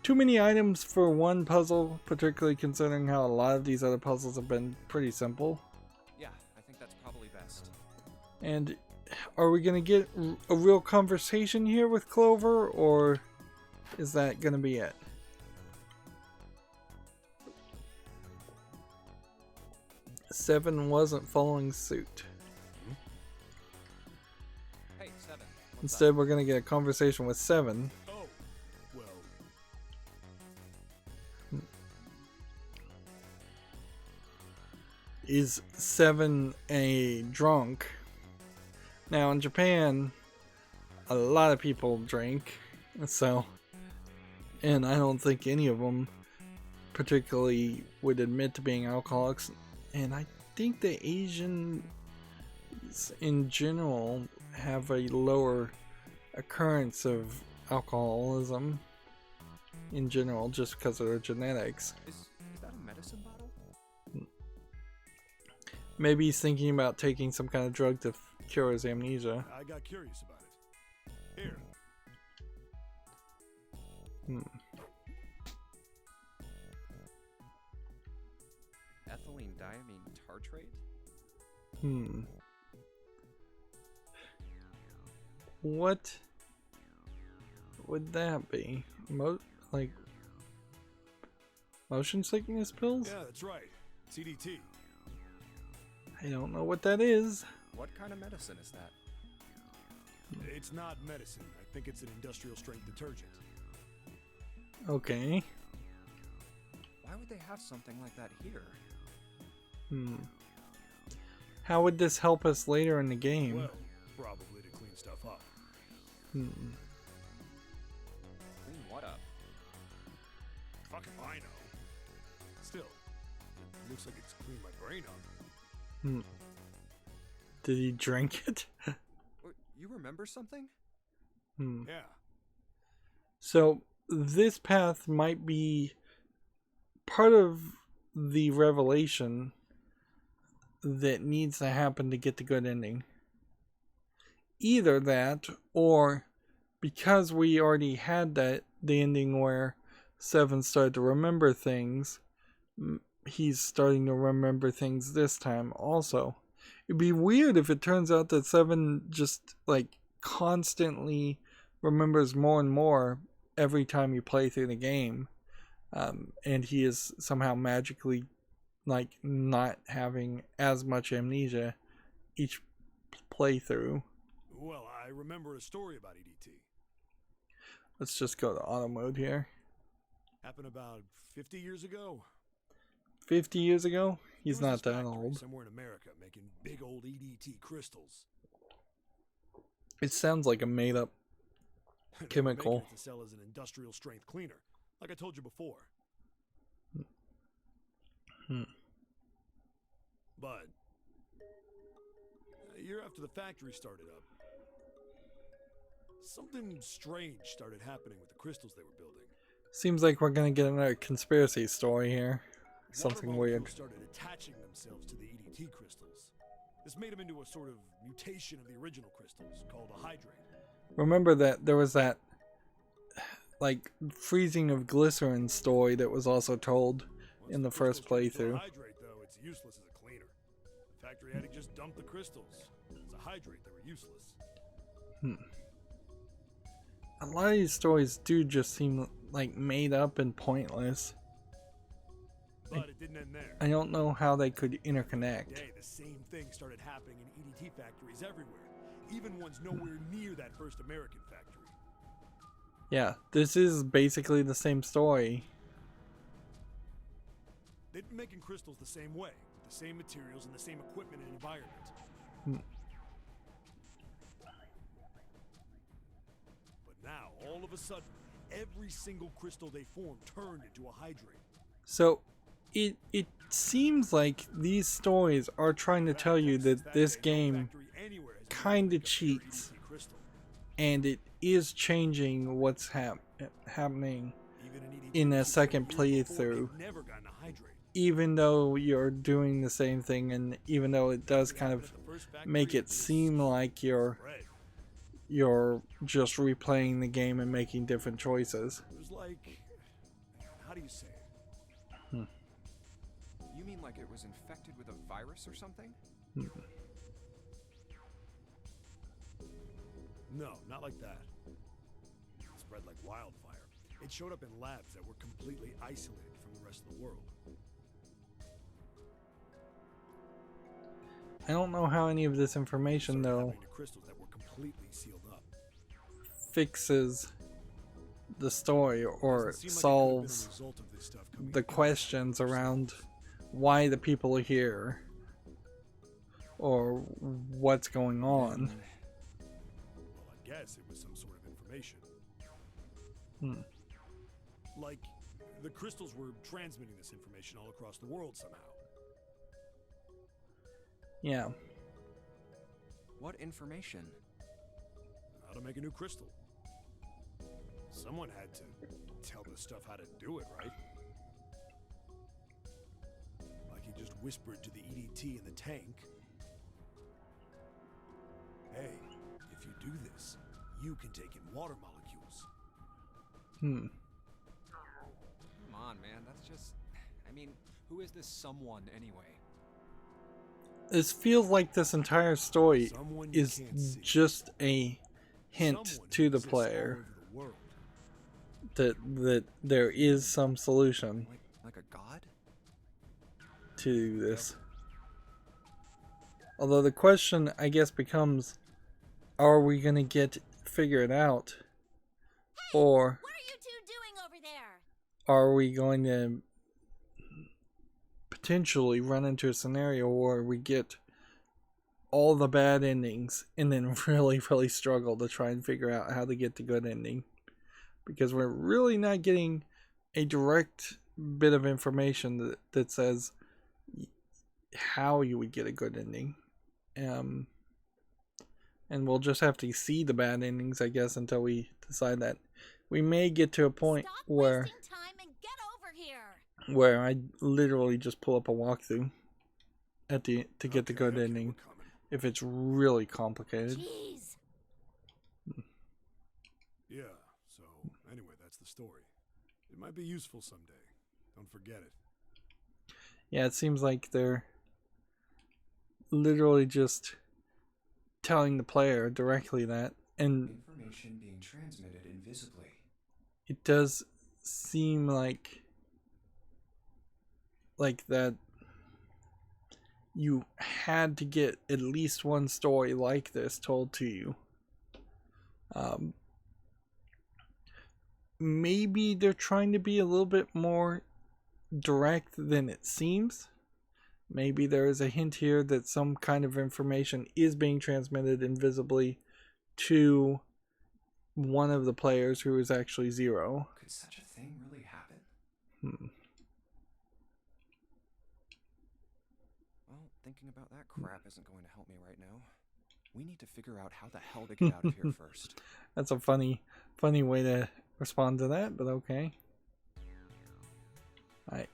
many items for one puzzle, particularly considering how a lot of these other puzzles have been pretty simple. Yeah, I think that's probably best. And are we gonna get a real conversation here with Clover, or is that gonna be it? Seven wasn't following suit. Hey, Seven. What's Instead, up? we're gonna get a conversation with Seven. Oh, well, Is Seven a drunk? Now in Japan, a lot of people drink, so, and I don't think any of them particularly would admit to being alcoholics. And I think the Asians in general have a lower occurrence of alcoholism in general, just because of their genetics. Is that a medicine bottle? Maybe he's thinking about taking some kind of drug to cure his amnesia. I got curious about it. Here. Ethylene diamine tartrate? What would that be? Like motion sickness pills? Yeah, that's right. CDT. I don't know what that is. What kind of medicine is that? It's not medicine. I think it's an industrial strength detergent. Okay. Why would they have something like that here? How would this help us later in the game? Well, probably to clean stuff up. Clean what up? Fuck if I know. Still, it looks like it's cleaned my brain up. Did he drink it? You remember something? Yeah. So this path might be part of the revelation that needs to happen to get the good ending. Either that, or because we already had the ending where Seven started to remember things, he's starting to remember things this time also. It'd be weird if it turns out that Seven just like constantly remembers more and more every time you play through the game, and he is somehow magically like not having as much amnesia each playthrough. Well, I remember a story about EDT. Let's just go to auto mode here. Happened about 50 years ago. 50 years ago? He's There was not this that factory old. somewhere in America making big old EDT crystals. It sounds like a made up They were chemical. making it to sell as an industrial strength cleaner, like I told you before. But a year after the factory started up, something strange started happening with the crystals they were building. Seems like we're gonna get another conspiracy story here. Water Something weird. molecules started attaching themselves to the EDT crystals. This made them into a sort of mutation of the original crystals called a hydrate. Remember that there was that like freezing of glycerin story that was also told Once in the first crystals turn into a playthrough. hydrate, though, it's useless as a cleaner. The factory had to just dump the crystals. As a hydrate, they were useless. A lot of these stories do just seem like made up and pointless. But it didn't end there. I don't know how they could interconnect. Day, the same thing started happening in EDT factories everywhere, even ones nowhere near that first American factory. Yeah, this is basically the same story. They'd been making crystals the same way, with the same materials and the same equipment and environment. But now, all of a sudden, every single crystal they formed turned into a hydrate. So it seems like these stories are trying to tell you that this game kind of cheats, and it is changing what's happening in a second playthrough, even though you're doing the same thing, and even though it does kind of make it seem like you're just replaying the game and making different choices. It was like, how do you say it? You mean like it was infected with a virus or something? No, not like that. It spread like wildfire. It showed up in labs that were completely isolated from the rest of the world. I don't know how any of this information Started though happening to crystals that were completely sealed up. fixes the story or Doesn't seem like it could have been a solves result of this stuff coming the in. questions around why the people are here or what's going on. Well, I guess it was some sort of information. Like, the crystals were transmitting this information all across the world somehow. Yeah. What information? How to make a new crystal. Someone had to tell this stuff how to do it, right? Like he just whispered to the EDT in the tank. Hey, if you do this, you can take in water molecules. Come on, man. That's just... I mean, who is this someone anyway? This feels like this entire story Someone you is can't see. just a hint Someone to who the exists all player over the world. that there is some solution Like a god? to this. Although the question, I guess, becomes, are we going to figure it out? Or What are you two doing over there? are we going to potentially run into a scenario where we get all the bad endings and then really, really struggle to try and figure out how to get the good ending? Because we're really not getting a direct bit of information that says how you would get a good ending. And we'll just have to see the bad endings, I guess, until we decide that. We may get to a point Stop where wasting time and get over here. where I literally just pull up a walkthrough to get the good Okay, ending we're coming. if it's really complicated. Jeez. Yeah, so anyway, that's the story. It might be useful someday. Don't forget it. Yeah, it seems like they're literally just telling the player directly that, and Information being transmitted invisibly. it does seem like that you had to get at least one story like this told to you. maybe they're trying to be a little bit more direct than it seems. Maybe there is a hint here that some kind of information is being transmitted invisibly to one of the players who is actually Zero. Could such a thing really happen? Well, thinking about that crap isn't going to help me right now. We need to figure out how the hell to get out of here first. That's a funny way to respond to that, but okay. Alright.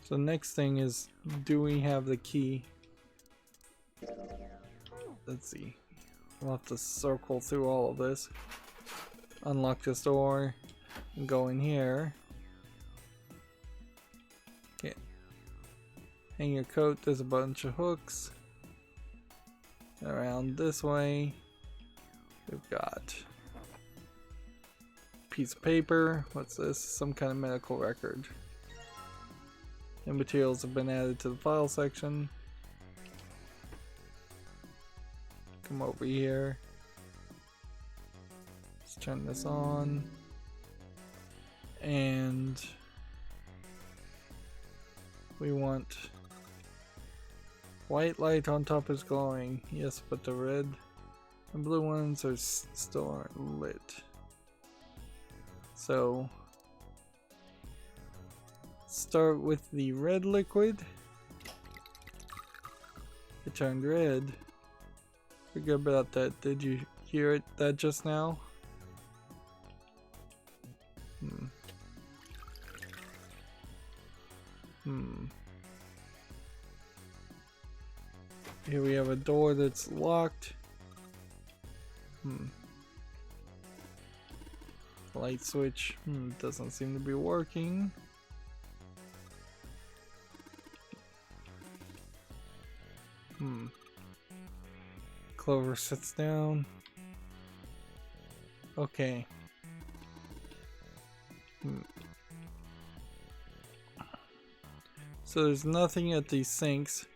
So next thing is, do we have the key? Let's see. We'll have to circle through all of this. Unlock this door and go in here. Okay. Hang your coat, there's a bunch of hooks. Around this way. We've got a piece of paper. What's this? Some kind of medical record. And materials have been added to the file section. Come over here. Let's turn this on. And we want white light on top is glowing. Yes, but the red and blue ones are still aren't lit. So start with the red liquid. It turned red. Forget about that. Did you hear that just now? Here we have a door that's locked. Light switch doesn't seem to be working. Clover sits down. Okay. So there's nothing at these sinks.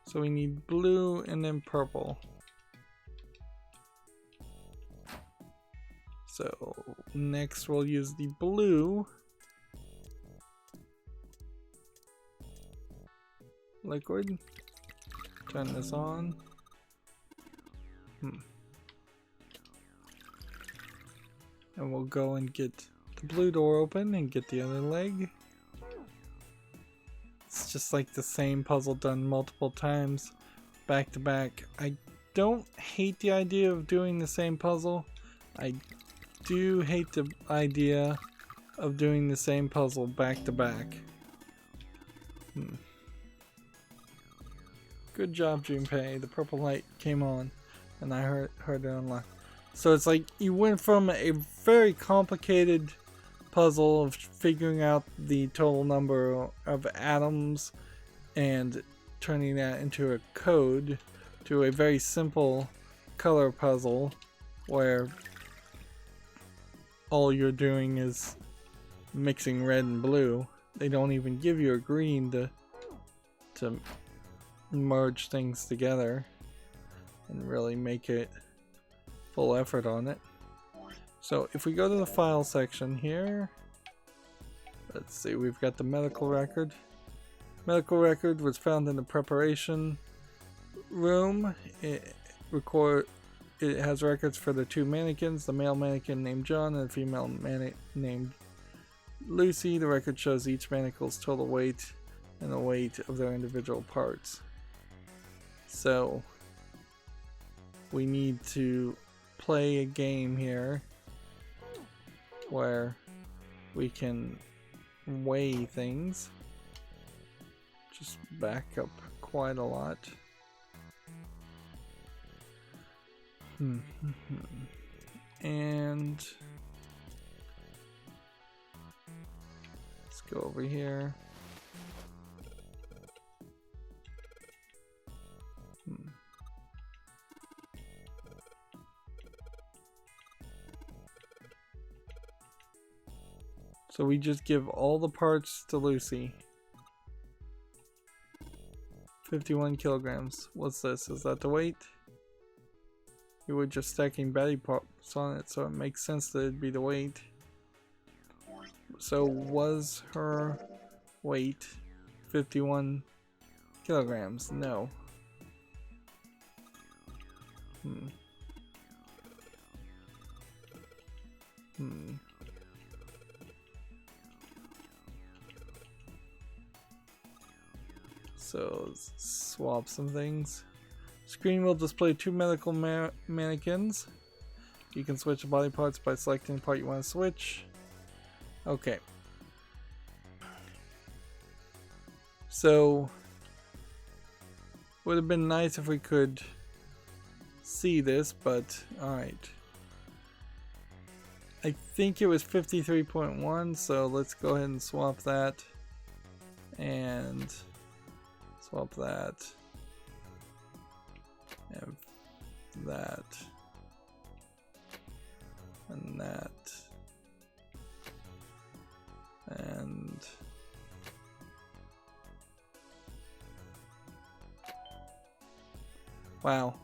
So we need blue and then purple. So next we'll use the blue liquid. Turn this on. And we'll go and get the blue door open and get the other leg. It's just like the same puzzle done multiple times back to back. I don't hate the idea of doing the same puzzle. I do hate the idea of doing the same puzzle back to back. Good job, Junpei. The purple light came on and I heard it unlock. So it's like you went from a very complicated puzzle of figuring out the total number of atoms and turning that into a code to a very simple color puzzle where all you're doing is mixing red and blue. They don't even give you a green to merge things together and really make it full effort on it. So if we go to the file section here, let's see, we've got the medical record. Medical record was found in the preparation room. It has records for the two mannequins, the male mannequin named John and the female mannequin named Lucy. The record shows each mannequin's total weight and the weight of their individual parts. So we need to play a game here where we can weigh things. Just back up quite a lot. And let's go over here. So we just give all the parts to Lucy. 51 kilograms. What's this? Is that the weight? You were just stacking body parts on it, so it makes sense that it'd be the weight. So was her weight 51 kilograms? No. So let's swap some things. Screen will display two medical mannequins. You can switch the body parts by selecting the part you want to switch. Okay. So would have been nice if we could see this, but alright. I think it was 53.1, so let's go ahead and swap that. And swap that. And that. And that. And wow.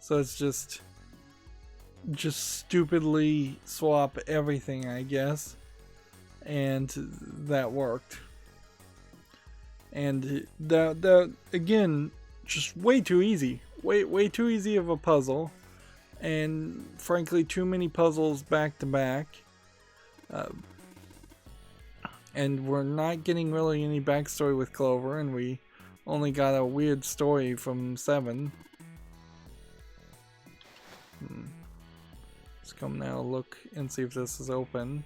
So it's just stupidly swap everything, I guess. And that worked. And that again, just way too easy. Way too easy of a puzzle. And frankly, too many puzzles back to back. And we're not getting really any backstory with Clover, and we only got a weird story from 7. Let's come now look and see if this is open.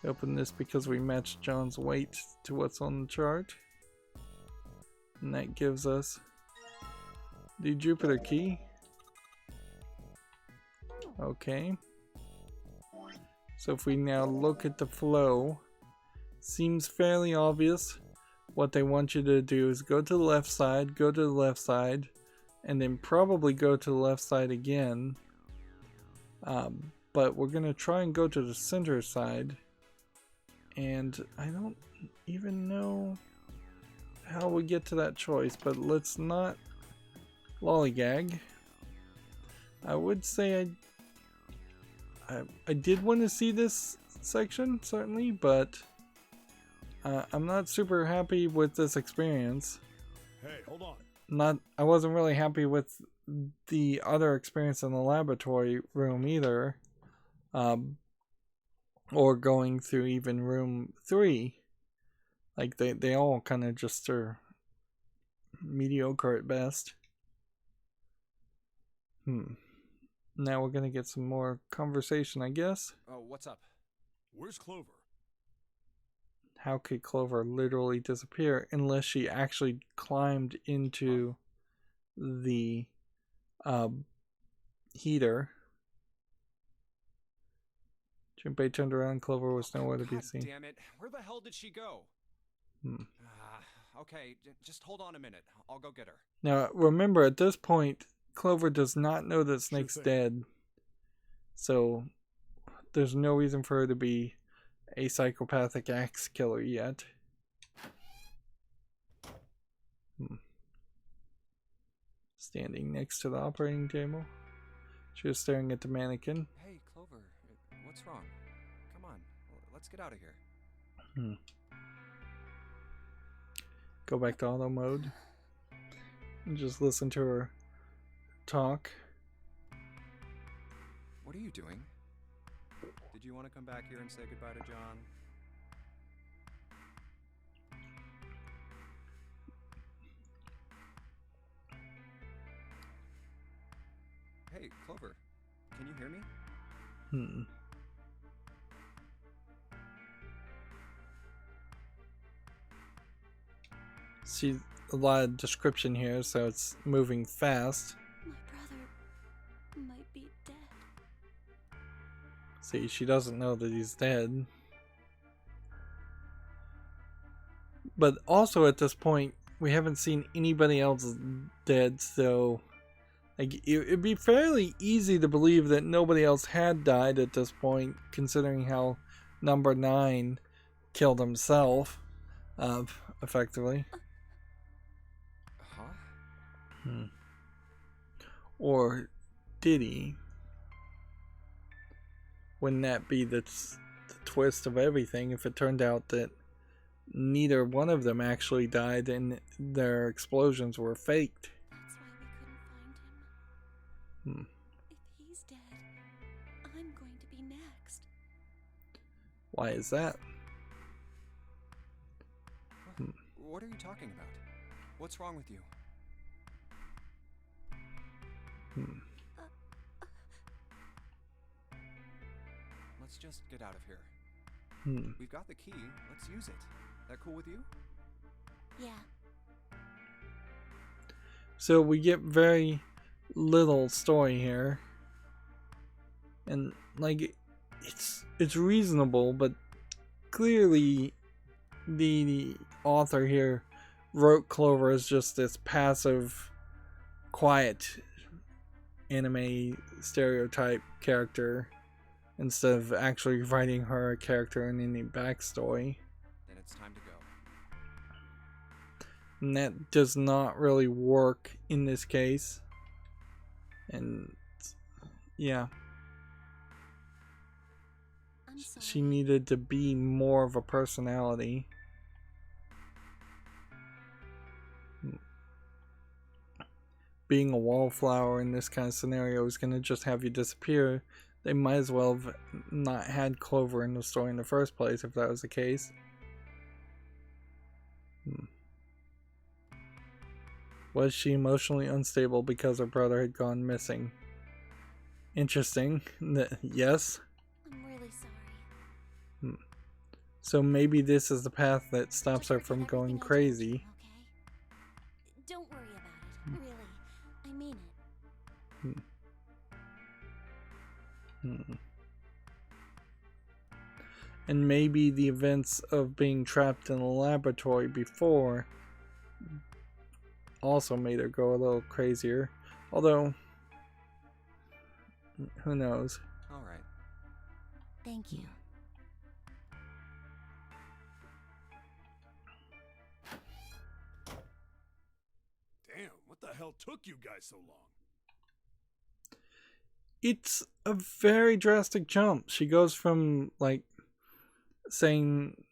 Open this because we matched John's weight to what's on the chart. And that gives us the Jupiter key. Okay. So if we now look at the flow, seems fairly obvious. What they want you to do is go to the left side, go to the left side, and then probably go to the left side again. But we're going to try and go to the center side. And I don't even know how we get to that choice, but let's not lollygag. I would say I did want to see this section, certainly, but I'm not super happy with this experience. Hey, hold on. I wasn't really happy with the other experience in the laboratory room either. Or going through even room 3. Like they all kind of just are mediocre at best. Now we're gonna get some more conversation, I guess. Oh, what's up? Where's Clover? How could Clover literally disappear unless she actually climbed into the heater? Junpei turned around. Clover was nowhere to be seen. Damn it! Where the hell did she go? Okay, just hold on a minute. I'll go get her. Now remember, at this point, Clover does not know that Snake's dead, so there's no reason for her to be a psychopathic axe killer yet. Standing next to the operating table, she was staring at the mannequin. Hey, Clover, what's wrong? Come on, let's get out of here. Go back to auto mode and just listen to her talk. What are you doing? Did you want to come back here and say goodbye to John? Hey, Clover, can you hear me? See a lot of description here, so it's moving fast. My brother might be dead. See, she doesn't know that he's dead. But also at this point, we haven't seen anybody else dead, so Like, it'd be fairly easy to believe that nobody else had died at this point, considering how number 9 killed himself, effectively. Huh? Or did he? Wouldn't that be the twist of everything if it turned out that neither one of them actually died and their explosions were faked? That's why we couldn't find him. If he's dead, I'm going to be next. Why is that? What are you talking about? What's wrong with you? Let's just get out of here. We've got the key. Let's use it. That cool with you? Yeah. So we get very little story here. And like it's reasonable, but clearly the author here wrote Clover as just this passive, quiet anime stereotype character instead of actually writing her a character in any backstory. Then it's time to go. And that does not really work in this case. And yeah, I'm sorry. she needed to be more of a personality. Being a wallflower in this kind of scenario is going to just have you disappear. They might as well have not had Clover in the story in the first place if that was the case. Was she emotionally unstable because her brother had gone missing? Interesting. Yes. I'm really sorry. So maybe this is the path that stops Just her forget from everything going I told crazy. you, okay? Don't worry about it. Really. I mean it. And maybe the events of being trapped in a laboratory before also made her go a little crazier. Although, who knows? All right. Thank you. Damn, what the hell took you guys so long? It's a very drastic jump. She goes from like saying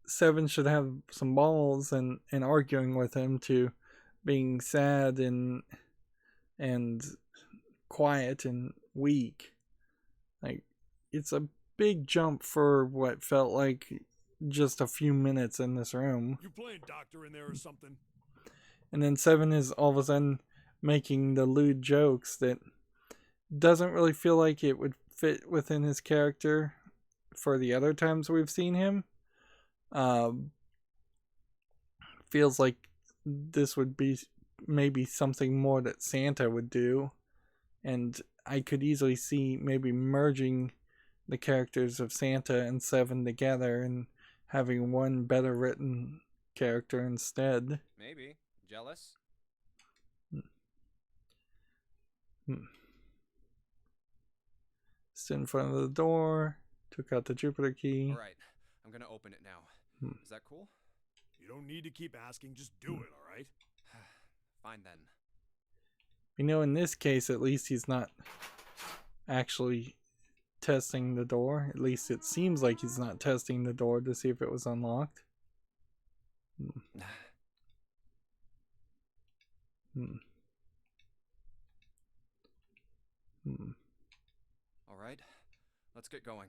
7 should have some balls and arguing with him to being sad and quiet and weak. Like, it's a big jump for what felt like just a few minutes in this room. You playing doctor in there or something? And then 7 is all of a sudden making the lewd jokes that doesn't really feel like it would fit within his character for the other times we've seen him. Feels like this would be maybe something more that Santa would do. And I could easily see maybe merging the characters of Santa and 7 together and having one better written character instead. Maybe. Jealous? Stood in front of the door, took out the Jupiter key. All right. I'm going to open it now. Is that cool? You don't need to keep asking, just do it, alright? Fine then. You know, in this case, at least he's not actually testing the door. At least it seems like he's not testing the door to see if it was unlocked. All right. Let's get going.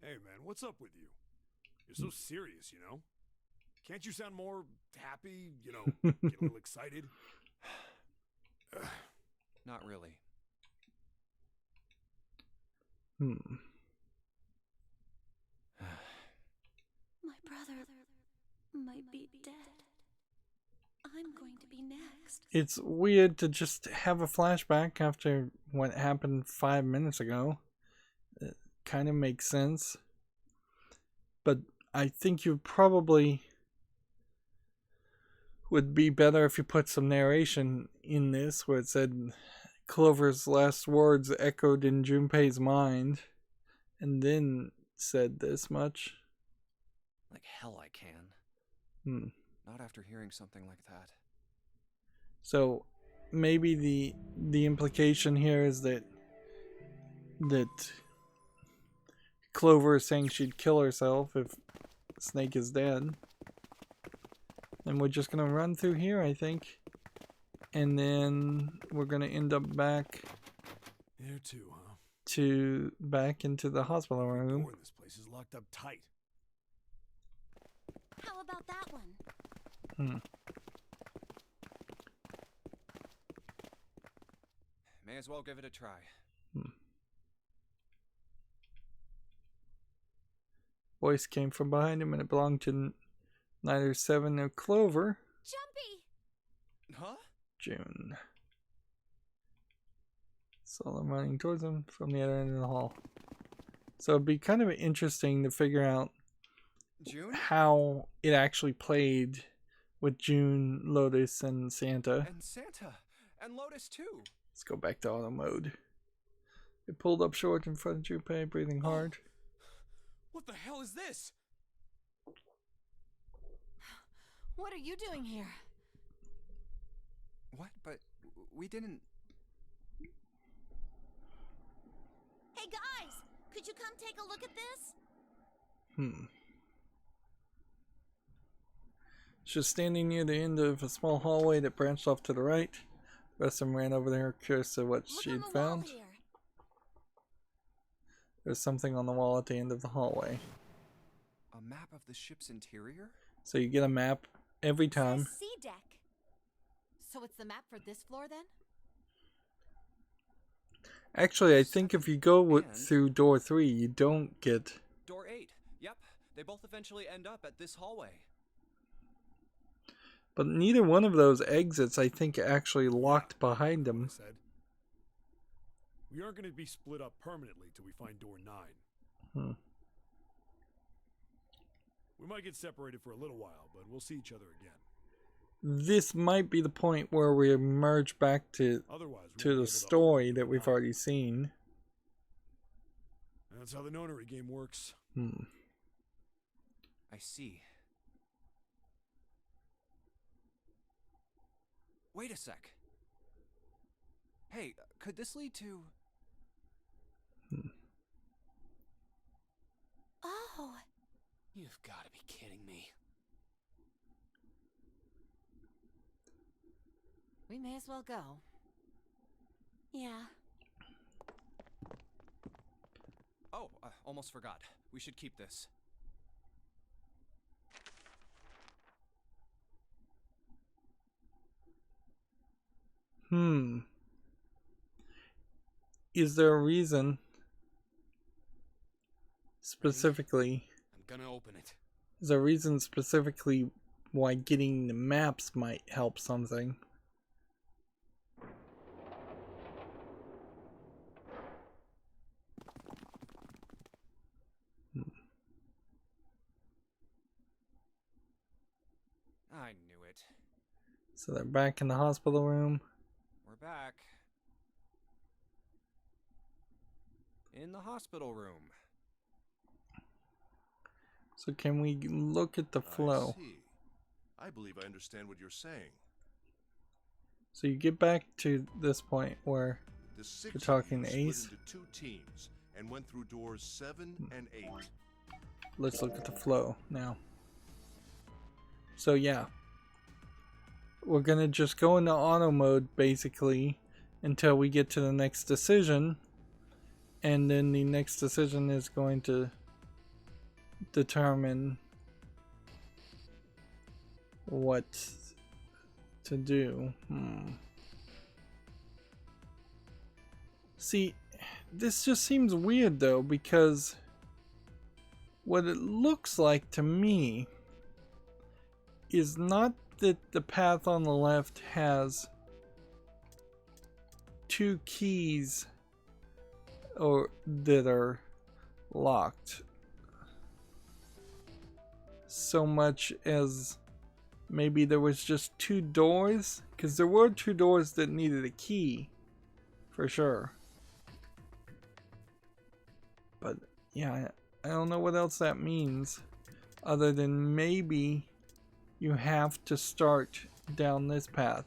Hey man, what's up with you? You're so serious, you know? Can't you sound more happy, you know, get a little excited? Not really. My brother might be dead. I'm going to be next. It's weird to just have a flashback after what happened 5 minutes ago. It kind of makes sense. But I think you probably would be better if you put some narration in this where it said Clover's last words echoed in Junpei's mind, and then said this much. Like hell I can. Not after hearing something like that. So maybe the implication here is that Clover is saying she'd kill herself if Snake is dead. And we're just gonna run through here, I think. And then we're gonna end up back There too, huh? back into the hospital room. Door in this place is locked up tight. How about that one? May as well give it a try. Voice came from behind him and it belonged to neither Seven nor Clover. Jumpy! Huh? June. Saw them running towards him from the other end of the hall. So it'd be kind of interesting to figure out June? how it actually played with June, Lotus, and Santa. And Santa. And Lotus too. Let's go back to auto mode. It pulled up short in front of Junpei, breathing hard. What the hell is this? What are you doing here? What? But we didn't... Hey guys! Could you come take a look at this? She was standing near the end of a small hallway that branched off to the right. The rest of them ran over there, curious to what Look she on had the wall found. here. There's something on the wall at the end of the hallway. A map of the ship's interior? So you get a map every time. Says C deck. So it's the map for this floor then? Actually, I think if you go And- through door 3, you don't get... Door 8. Yep. They both eventually end up at this hallway. But neither one of those exits, I think, actually locked behind I them. said. We aren't going to be split up permanently till we find door 9. We might get separated for a little while, but we'll see each other again. This might be the point where we merge back to Otherwise, we won't be the able to story open that door we've 9. already seen. That's how the Nonary game works. I see. Wait a sec. Hey, could this lead to... Oh, You've got to be kidding me. we may as well go. Yeah. Oh, almost forgot. We should keep this. Is there a reason specifically? I'm gonna open it. Is there a reason specifically why getting the maps might help something? I knew it. So they're back in the hospital room. We're back. In the hospital room. So can we look at the flow? I see. I believe I understand what you're saying. So you get back to this point where The 6 You're talking of you Ace? split into 2 teams and went through doors 7 and 8. let's look at the flow now. So yeah, we're gonna just go into auto mode basically until we get to the next decision, and then the next decision is going to determine what to do. See, this just seems weird though, because what it looks like to me is not that the path on the left has 2 keys or that are locked, so much as maybe there was just 2 doors, because there were 2 doors that needed a key, for sure. But yeah, I don't know what else that means, other than maybe you have to start down this path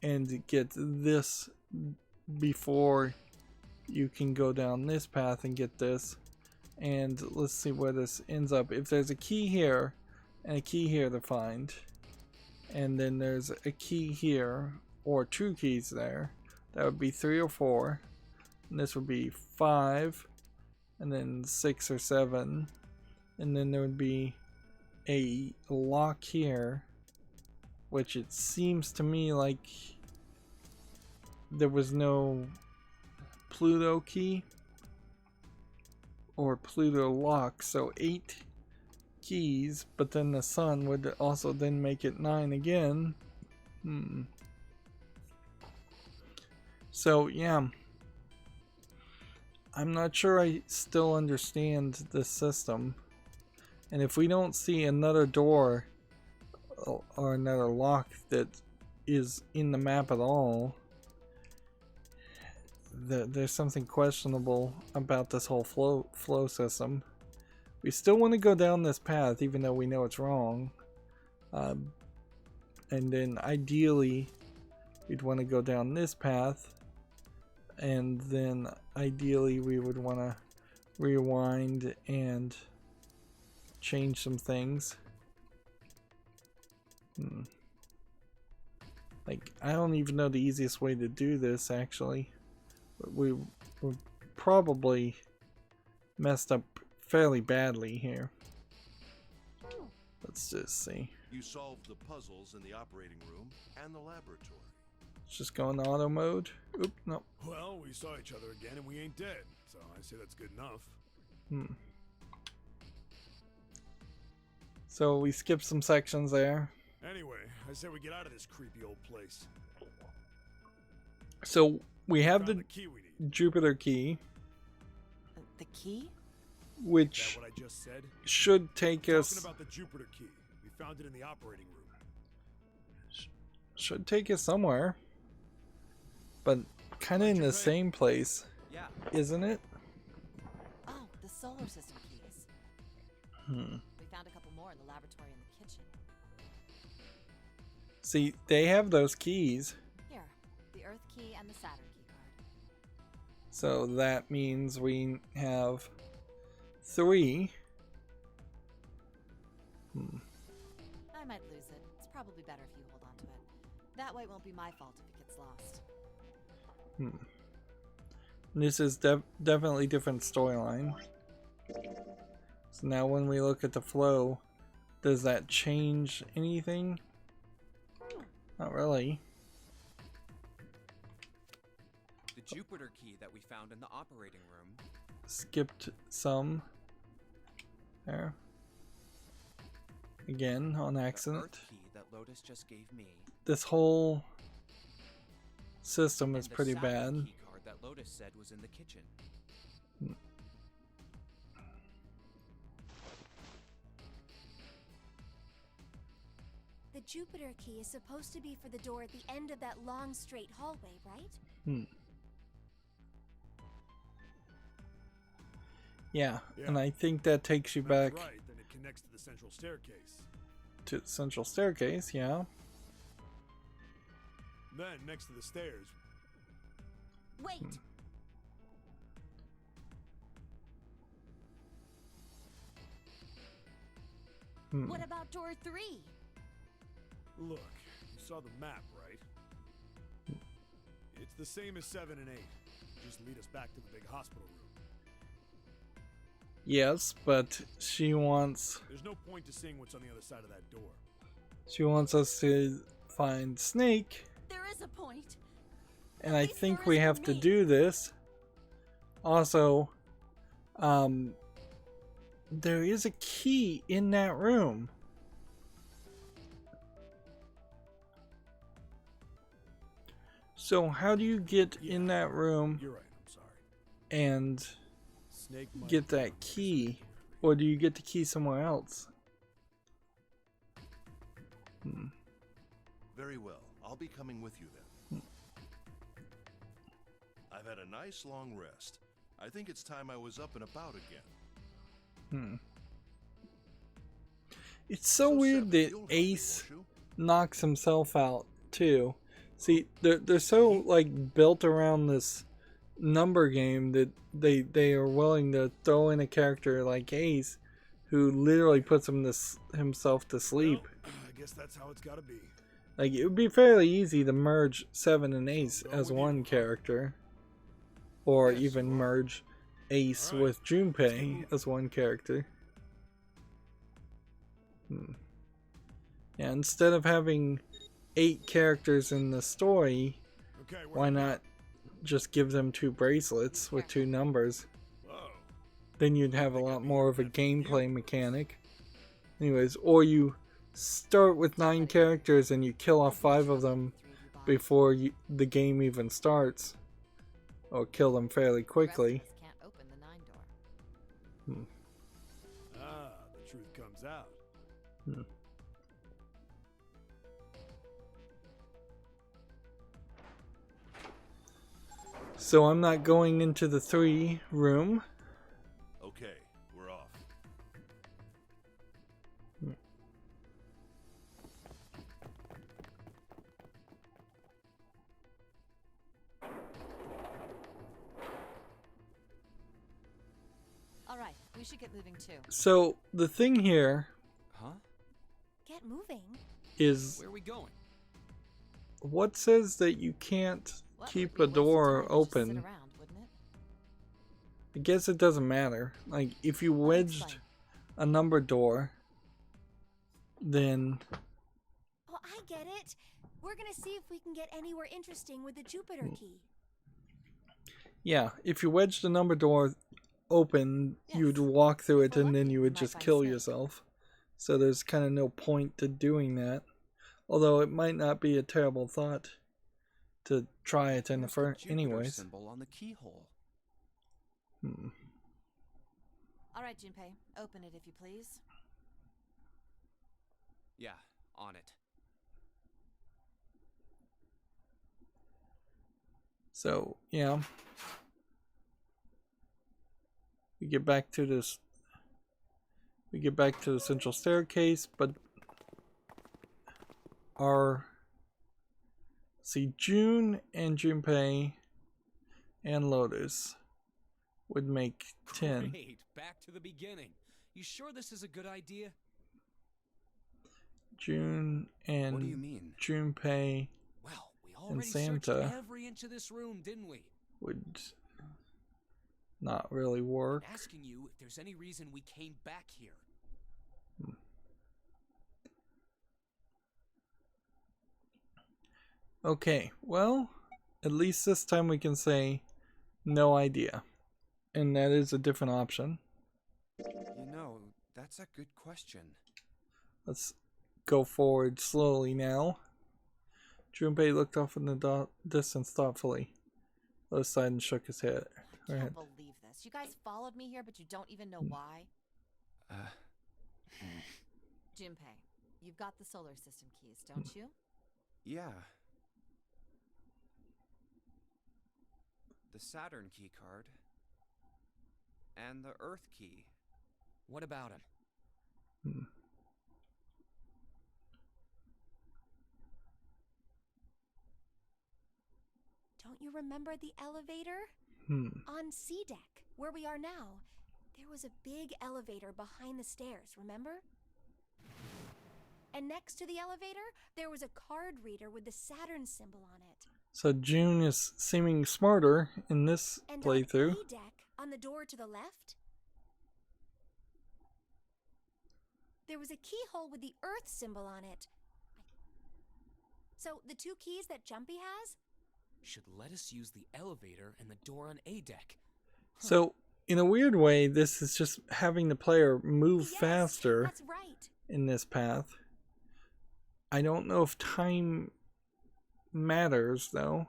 and get this before you can go down this path and get this. And let's see where this ends up. If there's a key here and a key here to find, and then there's a key here or 2 keys there, that would be 3 or 4, and this would be 5, and then 6 or 7, and then there would be a lock here, which it seems to me like there was no Pluto key or Pluto lock, so 8 keys, but then the sun would also then make it 9 again. So yeah, I'm not sure I still understand this system, and if we don't see another door or another lock that is in the map at all, there's something questionable about this whole flow system. We still want to go down this path even though we know it's wrong, and then ideally we'd want to go down this path, and then ideally we would want to rewind and change some things. Like, I don't even know the easiest way to do this actually. We probably messed up fairly badly here. Let's just see. You solved the puzzles in the operating room and the laboratory. Let's just go in auto mode. Oop, no. Well, we saw each other again and we ain't dead, so I say that's good enough. So we skipped some sections there. Anyway, I say we get out of this creepy old place. So we have the key we need. Jupiter key, The key? which Is that what I just said? should take us Talking about the Jupiter key. We found it in the operating room. should take us somewhere, but kind of in the same place, Yeah. isn't it? Oh, the solar system keys. We found a couple more in the laboratory in the kitchen. See, they have those keys, Here, the Earth key and the Saturn key card. so that means we have 3. I might lose it. It's probably better if you hold on to it. That way it won't be my fault if it gets lost. This is definitely different storyline. So now when we look at the flow, does that change anything? Not really. The Jupiter key that we found in the operating room. Skipped some. There. Again, on The accident. Earth key that Lotus just gave me. This whole system is and the pretty Saturn bad. key card that Lotus said was in the kitchen. The Jupiter key is supposed to be for the door at the end of that long, straight hallway, right? Yeah, and I think that takes you back That's right, then it connects to the central staircase. to the central staircase, yeah. Then, next to the stairs, Wait! What about door 3? look, you saw the map, right? It's the same as 7 and 8. Just lead us back to the big hospital room. Yes, but she wants There's no point to seeing what's on the other side of that door. us to find Snake, There is a point. and I least think there we is for have to me. do this. Also, there is a key in that room. So how do you get in that room You're right, I'm sorry. and Snake might get be that on this key? way. Or do you get the key somewhere else? Very well. I'll be coming with you then. I've had a nice long rest. I think it's time I was up and about again. It's so weird that Ace knocks himself out too. See, they're so like built around this number game that they are willing to throw in a character like Ace, who literally puts himself to sleep. Well, I guess that's how it's got to be. Like, it would be fairly easy to merge 7 and Ace as one character, or even merge Ace with Junpei as one character. Yeah, instead of having 8 characters in the story, why not just give them 2 bracelets with 2 numbers? Then you'd have a lot more of a gameplay mechanic. Anyways, or you start with 9 characters and you kill off 5 of them before the game even starts, or kill them fairly quickly. The truth comes out. So I'm not going into the 3 room. Okay, we're off. All right, we should get moving too. So the thing here Get moving? is, Where are we going? what says that you can't keep a door open? I guess it doesn't matter. Like, if you wedged a number door, then... Oh, I get it. We're gonna see if we can get anywhere interesting with the Jupiter key. Yeah, if you wedged a number door open, you'd walk through it and then you would just kill yourself. So there's kind of no point to doing that. Although it might not be a terrible thought to try it in the first, anyways. Symbol on the keyhole. All right, Junpei, open it if you please. Yeah, on it. So, yeah. We get back to this. We get back to the central staircase, but see, June and Junpei and Lotus would make 10. Great, back to the beginning. You sure this is a good idea? June and What do you mean? Junpei Well, we and already searched Santa every inch of this room, didn't we? would not really work. I'm asking you if there's any reason we came back here. Okay, well, at least this time we can say no idea. And that is a different option. You know, that's a good question. Let's go forward slowly now. Junpei looked off in the distance thoughtfully. Lotus sighed and shook his head. I can't believe this. You guys followed me here, but you don't even know why. Junpei, you've got the solar system keys, don't you? Yeah. The Saturn key card. And the Earth key. What about him? Don't you remember the elevator? On C deck, where we are now, there was a big elevator behind the stairs, remember? And next to the elevator, there was a card reader with the Saturn symbol on it. So June is seeming smarter in this playthrough. On E deck, on the door to the left, there was a keyhole with the Earth symbol on it. So the 2 keys that Jumpy has Should let us use the elevator and the door on A deck. So, in a weird way, this is just having the player move faster that's right. in this path. I don't know if time matters, though.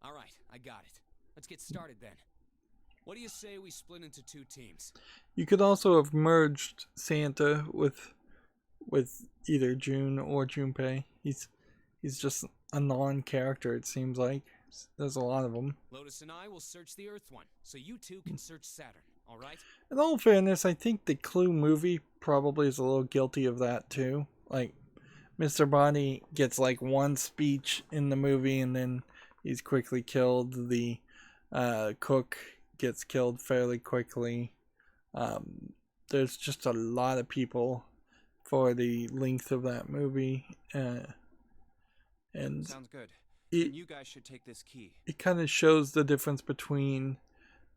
All right, I got it. Let's get started then. What do you say we split into 2 teams? You could also have merged Santa with either June or Junpei. He's just a non-character, it seems like. There's a lot of them. Lotus and I will search the Earth one, so you two can search Saturn, alright? In all fairness, I think the Clue movie probably is a little guilty of that too. Like, Mr. Body gets like one speech in the movie and then he's quickly killed. The cook gets killed fairly quickly. There's just a lot of people for the length of that movie. And sounds good. You guys should take this key. It kind of shows the difference between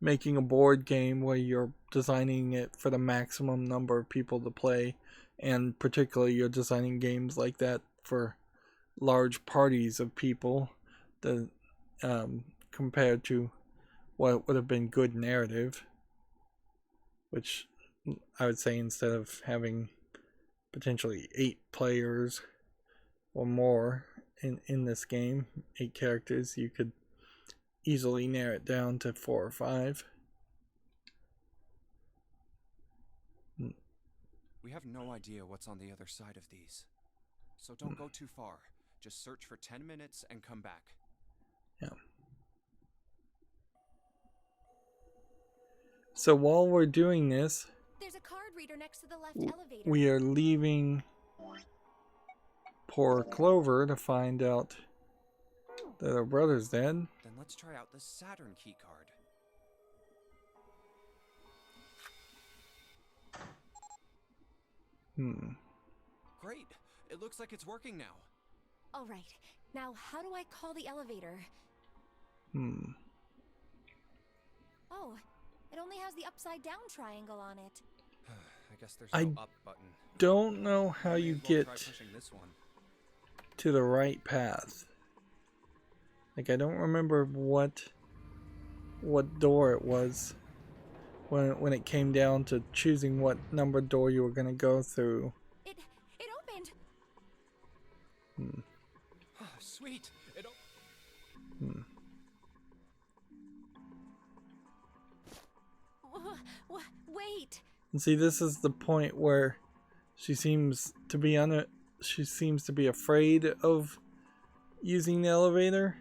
making a board game where you're designing it for the maximum number of people to play, and particularly you're designing games like that for large parties of people, that compared to what would have been good narrative, which I would say instead of having potentially 8 players or more in this game, 8 characters, you could easily narrow it down to 4 or 5. We have no idea what's on the other side of these, so don't go too far. Just search for 10 minutes and come back. Yeah. So while we're doing this, There's a card reader next to the left elevator. we are leaving poor Clover to find out that her brother's dead. Then let's try out the Saturn key card. Great! It looks like it's working now. All right. Now, how do I call the elevator? Oh, it only has the upside down triangle on it. I guess there's no up button. Don't know how you get Try pushing this one. to the right path. Like, I don't remember what door it was when it came down to choosing what number door you were going to go through. It opened. Oh, sweet. Wait. And see, this is the point where she seems to be afraid of using the elevator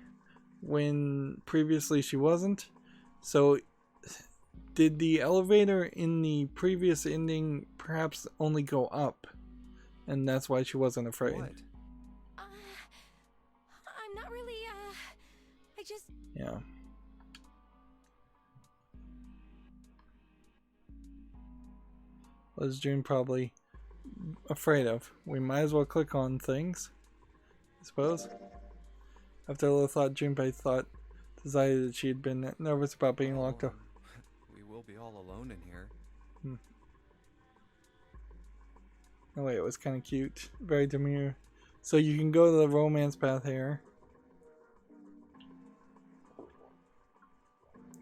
when previously she wasn't. So did the elevator in the previous ending perhaps only go up, and that's why she wasn't afraid? What? I'm not really, I just... Yeah. What is June probably afraid of? We might as well click on things, I suppose. After a little thought, Junpei decided that she had been nervous about being locked up. We will be all alone in here. Oh wait, it was kind of cute. Very demure. So you can go to the romance path here.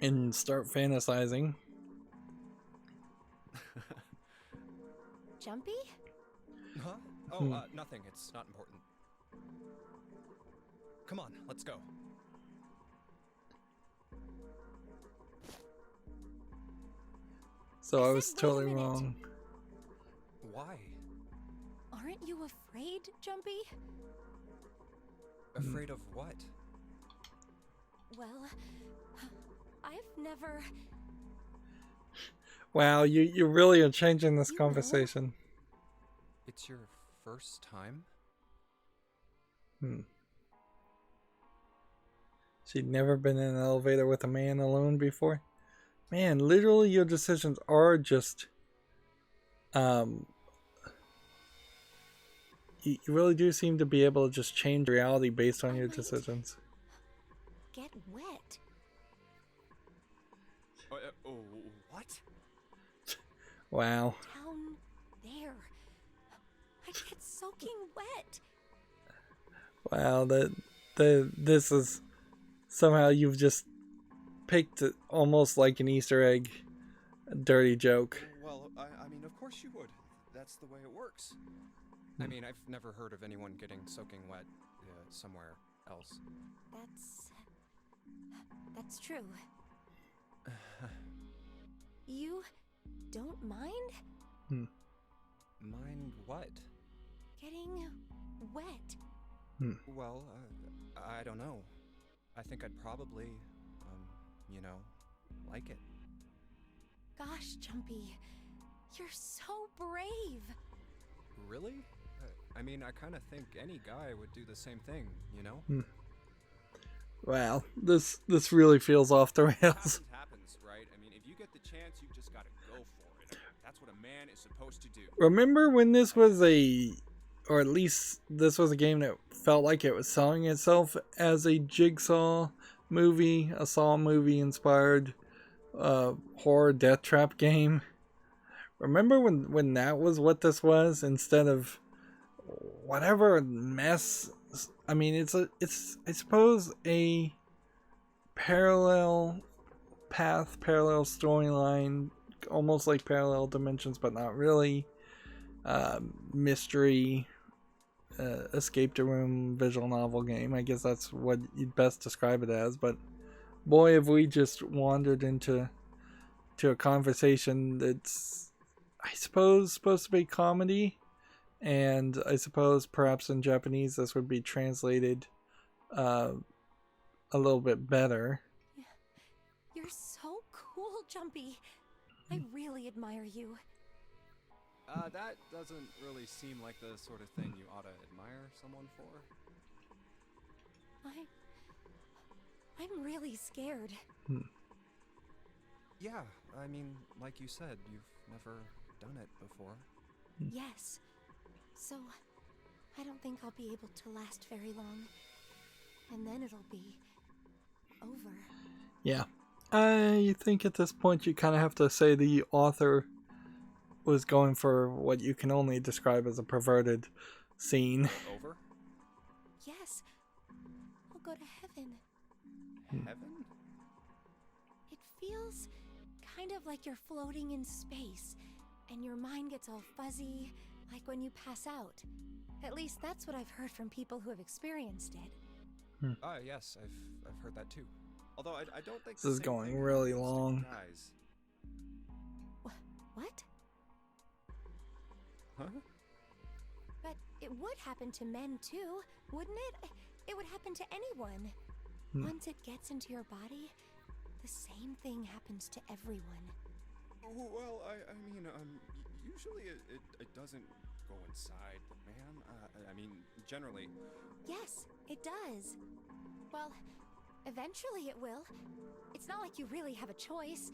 And start fantasizing. Jumpy? Huh? Oh, nothing. It's not important. Come on, let's go. So I was totally wrong. Why? Aren't you afraid, Jumpy? Afraid of what? Well, I've never... Wow, you really are changing this conversation. It's your first time? She'd never been in an elevator with a man alone before. Man, literally your decisions are just... You really do seem to be able to just change reality based on your decisions. Get wet. What? Wow. Down there. I get soaking wet. Wow, this is... Somehow you've just picked it almost like an Easter egg. A dirty joke. Well, I mean, of course you would. That's the way it works. I mean, I've never heard of anyone getting soaking wet somewhere else. That's true. You don't mind? Mind what? Getting wet. Well, I don't know. I think I'd probably, you know, like it. Gosh, Jumpy, you're so brave. Really? I mean, I kind of think any guy would do the same thing, you know? Wow, this really feels off the rails. Happens, right? I mean, if you get the chance, you just gotta go for it. That's what a man is supposed to do. Remember when this was or at least this was a game that felt like it was selling itself as a Jigsaw movie, a Saw movie inspired horror death trap game? Remember when that was what this was instead of whatever mess? I mean, it's I suppose a parallel path, parallel storyline, almost like parallel dimensions, but not really. Mystery, escape the room, visual novel game. I guess that's what you'd best describe it as. But boy, have we just wandered into a conversation that's, I suppose, supposed to be comedy, and I suppose perhaps in Japanese this would be translated a little bit better. You're so cool, Jumpy. I really admire you. That doesn't really seem like the sort of thing you ought to admire someone for. I'm really scared. Yeah, I mean, like you said, you've never done it before. Yes. So, I don't think I'll be able to last very long. And then it'll be over. Yeah. I think at this point you kind of have to say the author was going for what you can only describe as a perverted scene. Over? Yes. I'll go to heaven. Heaven? It feels kind of like you're floating in space, and your mind gets all fuzzy, like when you pass out. At least that's what I've heard from people who have experienced it. Yes, I've heard that too. Although I don't think This is going really long. Guys. What? Huh? But it would happen to men too, wouldn't it? It would happen to anyone. Once it gets into your body, the same thing happens to everyone. Well, I mean, usually it doesn't go inside the man. I mean, generally. Yes, it does. Well, eventually it will. It's not like you really have a choice.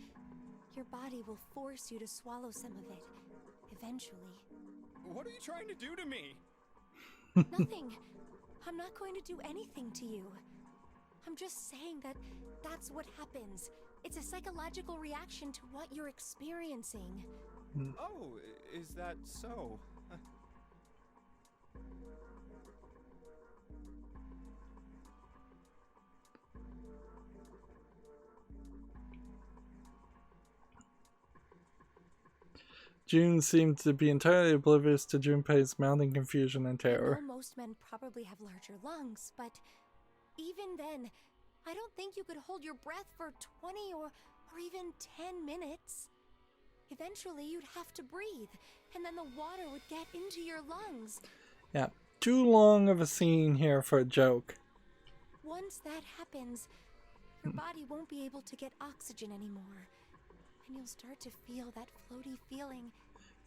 Your body will force you to swallow some of it. Eventually. What are you trying to do to me? Nothing. I'm not going to do anything to you. I'm just saying that that's what happens. It's a psychological reaction to what you're experiencing. Oh, is that so? June seemed to be entirely oblivious to Junpei's mounting confusion and terror. I know most men probably have larger lungs, but even then, I don't think you could hold your breath for 20 or even 10 minutes. Eventually, you'd have to breathe, and then the water would get into your lungs. Yeah, too long of a scene here for a joke. Once that happens, your body won't be able to get oxygen anymore, and you'll start to feel that floaty feeling.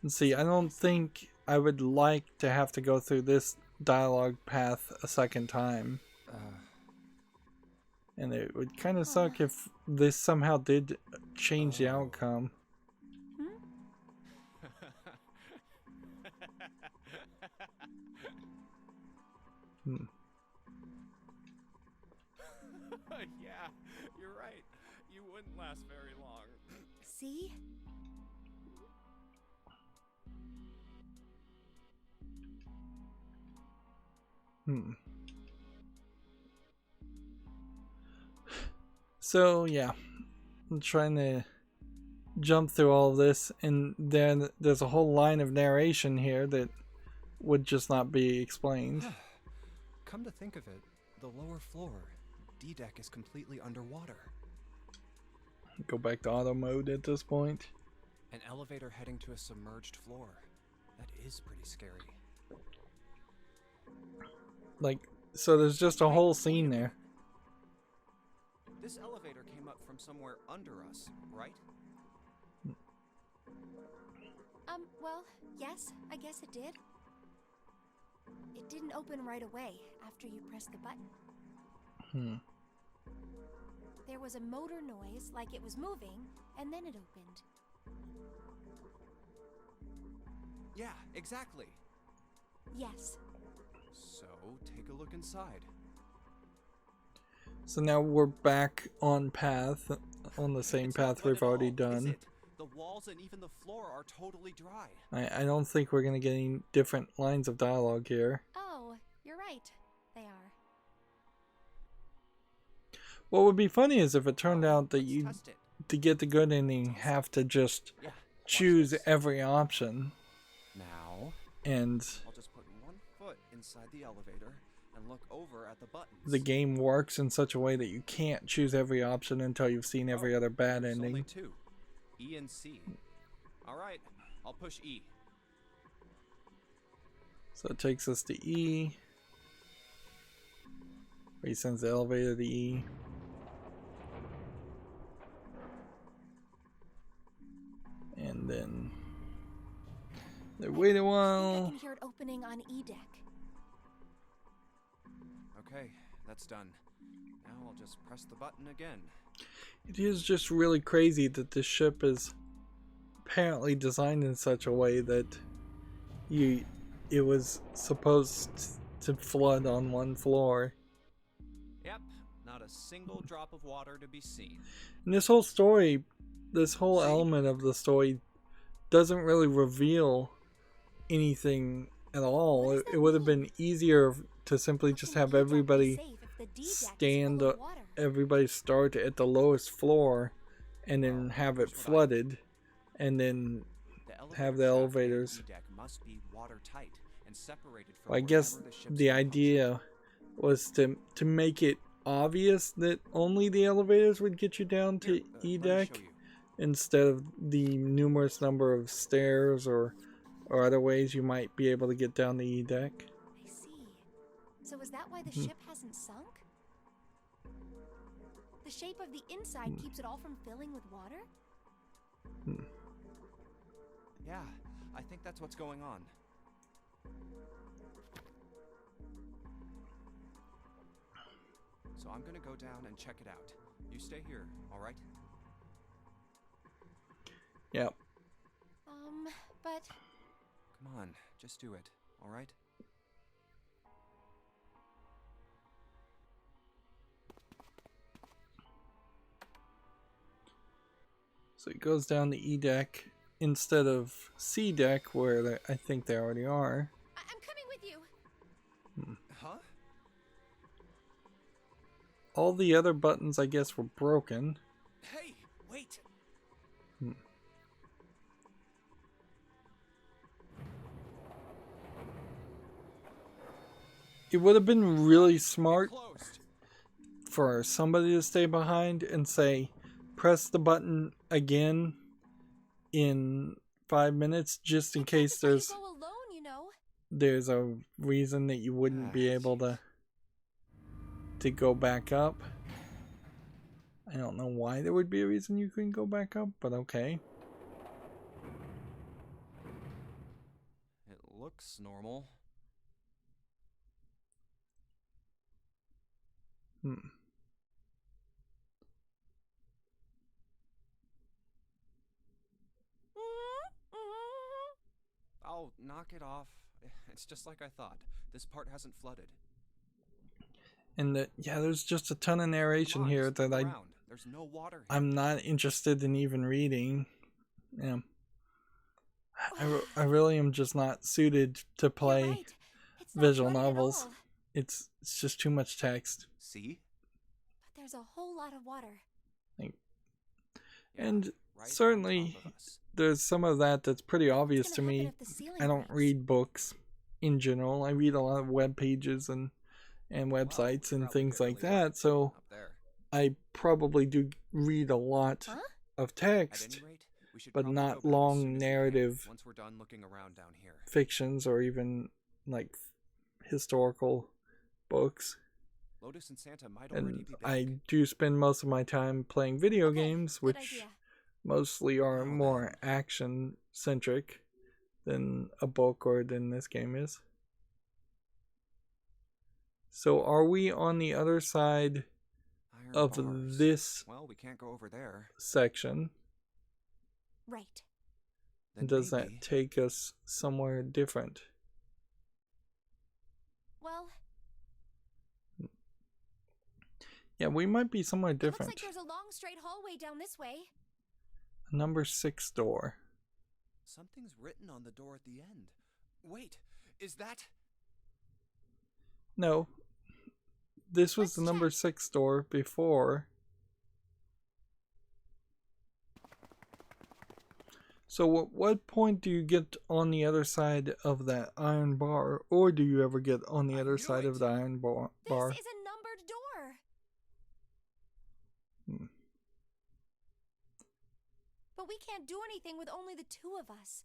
See, I don't think I would like to have to go through this dialogue path a second time. And it would kind of suck if this somehow did change the outcome. Yeah, you're right. You wouldn't last very long. See? So, yeah. I'm trying to jump through all of this, and then there's a whole line of narration here that would just not be explained. Come to think of it, the lower floor, D-deck is completely underwater. Go back to auto mode at this point. An elevator heading to a submerged floor. That is pretty scary. Like, so there's just a whole scene there. This elevator came up from somewhere under us, right? Well, yes, I guess it did. It didn't open right away after you pressed the button. There was a motor noise like it was moving, and then it opened. Yeah, exactly. Yes. So, take a look inside. So now we're back on path, on the same It's not path wet we've at all, already is done. it? The walls and even the floor are totally dry. I don't think we're going to get any different lines of dialogue here. Oh, you're right. They are. What would be funny is if it turned out that Let's you, test it. to get the good ending, have to just Yeah, watch choose this. every option. Now, And I'll just put one foot inside the elevator and look over at the buttons. the game works in such a way that you can't choose every option until you've seen every other bad There's only ending. two, E and C. All right, I'll push E. So it takes us to E. He sends the elevator to E. And then they wait a I while. can hear it opening on E deck. Okay, that's done. Now I'll just press the button again. It is just really crazy that this ship is apparently designed in such a way that it was supposed to flood on one floor. Yep, not a single drop of water to be seen. And this whole story, this whole See? element of the story doesn't really reveal anything at all. What does It that would have mean? been easier to simply just have everybody stand up, everybody start at the lowest floor and then have it flooded and then have the elevators. Must be watertight and separated from I guess wherever the ship's the in idea was to make it obvious that only the elevators would get you down to Here, E let me deck show you. instead of the numerous number of stairs or other ways you might be able to get down the E deck. I see. So is that why the ship hasn't sunk? The shape of the inside keeps it all from filling with water? Yeah, I think that's what's going on. So I'm gonna go down and check it out. You stay here, alright? Yep. But Come on, just do it, alright? So it goes down the E deck instead of C deck where I think they already are. I'm coming with you. Huh? All the other buttons, I guess, were broken. Hey, wait! It would have been really smart Closed. for somebody to stay behind and say, press the button again in 5 minutes, just in case Go there's alone, you know. a reason that you wouldn't be able to go back up. I don't know why there would be a reason you couldn't go back up, but okay. It looks normal. Oh, knock it off. It's just like I thought. This part hasn't flooded. And yeah, there's just a ton of narration Come on, here just that look around. There's no water here. I'm not interested in even reading. Yeah. I really am just not suited to play You're right. It's not visual flooded at novels. all. It's just too much text. See? But there's a whole lot of water. Yeah, And right on certainly top of us. there's some of that that's pretty obvious What's to gonna me. happen if the ceiling I don't breaks? read books in general. I read a lot of web pages and websites and Probably things get like really wet that, so up there. I probably do read a lot Huh? of At text, any rate, we should but probably not go back as long soon as we can, narrative once we're done looking around down here. fictions or even like historical books. Lotus and Santa might already And be back. I do spend most of my time playing video Okay, games, good which idea. mostly are Well more action centric than a book or than this game is. So are we on the other side Iron of bars. this Well, we can't go over there. section? Right. Then Does maybe... that take us somewhere different? Well, Yeah, we might be somewhere it looks different. like there's a long straight hallway down this way. Number 6 door. Something's written on the door at the end. Wait, is that... No. This was Let's the number check. 6 door before. So at what point do you get on the other side of that iron bar? Or do you ever get on the I other knew side it. of the iron bar? This is a numbered door. Hmm. But we can't do anything with only the two of us.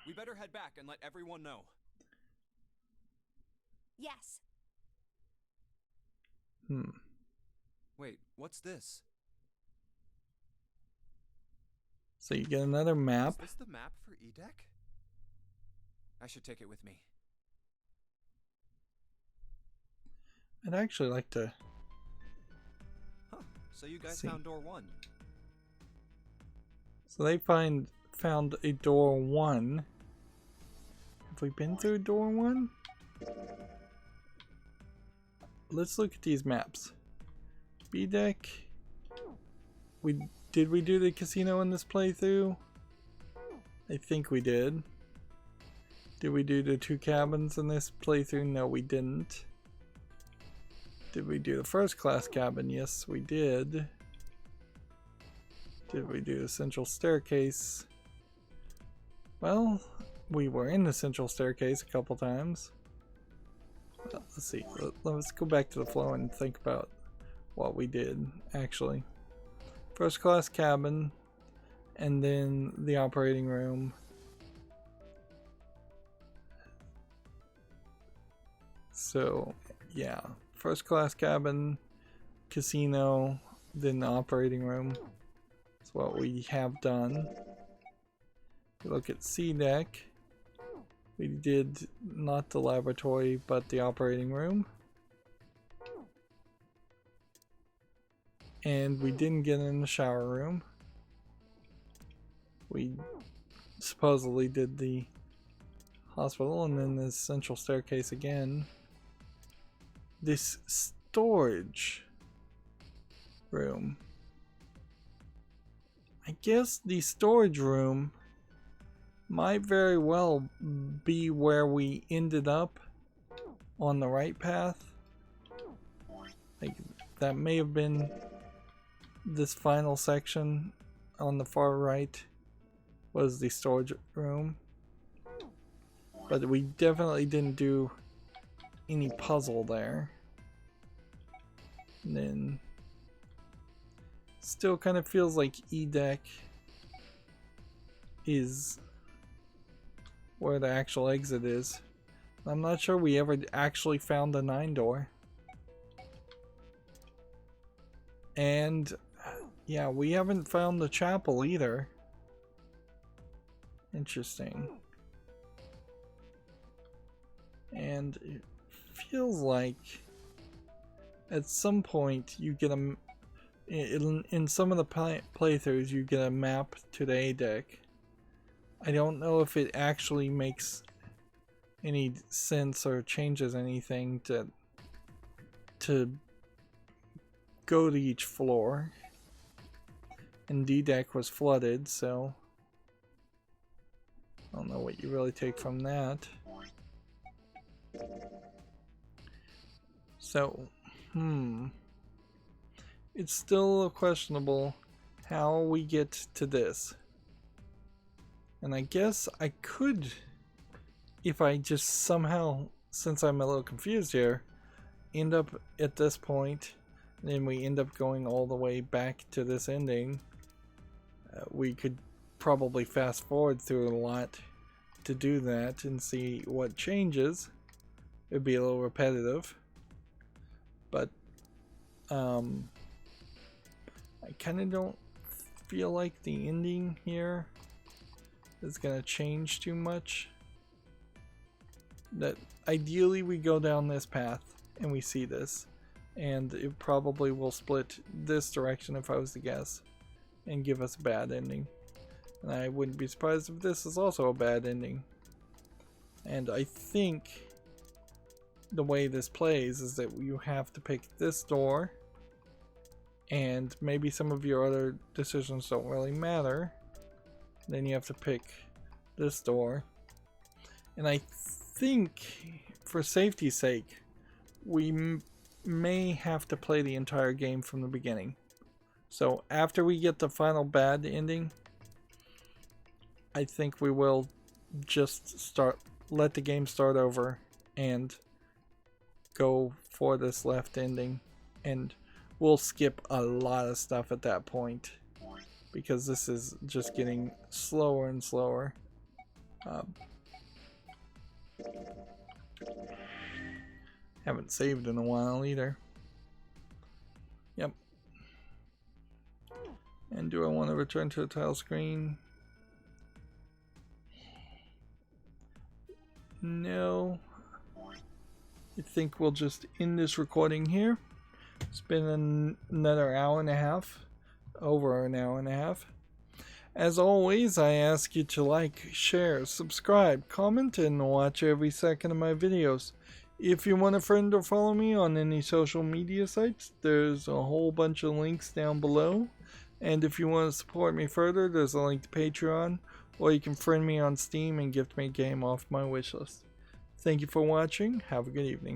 We better head back and let everyone know. Yes. Wait, what's this? So you get another Is map. this the map for Edek? I should take it with me. I'd actually like to Huh, so you guys See. found door 1. So they found a door 1. Have we been through door 1? Let's look at these maps. B-deck. Did we do the casino in this playthrough? I think we did. Did we do the 2 cabins in this playthrough? No, we didn't. Did we do the first class cabin? Yes, we did. Did we do the central staircase? Well, we were in the central staircase a couple times. Let's see. Let's go back to the flow and think about what we did, actually. First class cabin, and then the operating room. So, yeah. First class cabin, casino, then the operating room. That's what we have done. We look at C deck. We did not the laboratory, but the operating room. And we didn't get in the shower room. We supposedly did the hospital and then the central staircase again. This storage room. I guess the storage room might very well be where we ended up on the right path. Like, that may have been this final section on the far right was the storage room. But we definitely didn't do any puzzle there. And then still kind of feels like E-deck is where the actual exit is. I'm not sure we ever actually found the 9 door. And yeah, we haven't found the chapel either. Interesting. And it feels like at some point you get a in some of the playthroughs you get a map to the A deck. I don't know if it actually makes any sense or changes anything to go to each floor. And D deck was flooded, so I don't know what you really take from that. So, it's still questionable how we get to this. And I guess I could, if I just somehow, since I'm a little confused here, end up at this point, and then we end up going all the way back to this ending. We could probably fast forward through a lot to do that and see what changes. it'd be a little repetitive. But I kind of don't feel like the ending here is gonna change too much. That ideally we go down this path and we see this, and it probably will split this direction if I was to guess, and give us a bad ending. And I wouldn't be surprised if this is also a bad ending. And I think the way this plays is that you have to pick this door, and maybe some of your other decisions don't really matter. Then you have to pick this door. And I think, for safety's sake, we may have to play the entire game from the beginning. So after we get the final bad ending, I think we will just let the game start over and go for this left ending, and we'll skip a lot of stuff at that point because this is just getting slower and slower. Haven't saved in a while either. Yep. And do I want to return to the title screen? No. I think we'll just end this recording here. It's been another hour and a half. Over an hour and a half. As always, I ask you to like, share, subscribe, comment, and watch every second of my videos. If you want a friend or follow me on any social media sites, there's a whole bunch of links down below. And if you want to support me further, there's a link to Patreon, or you can friend me on Steam and gift me a game off my wishlist. Thank you for watching. Have a good evening.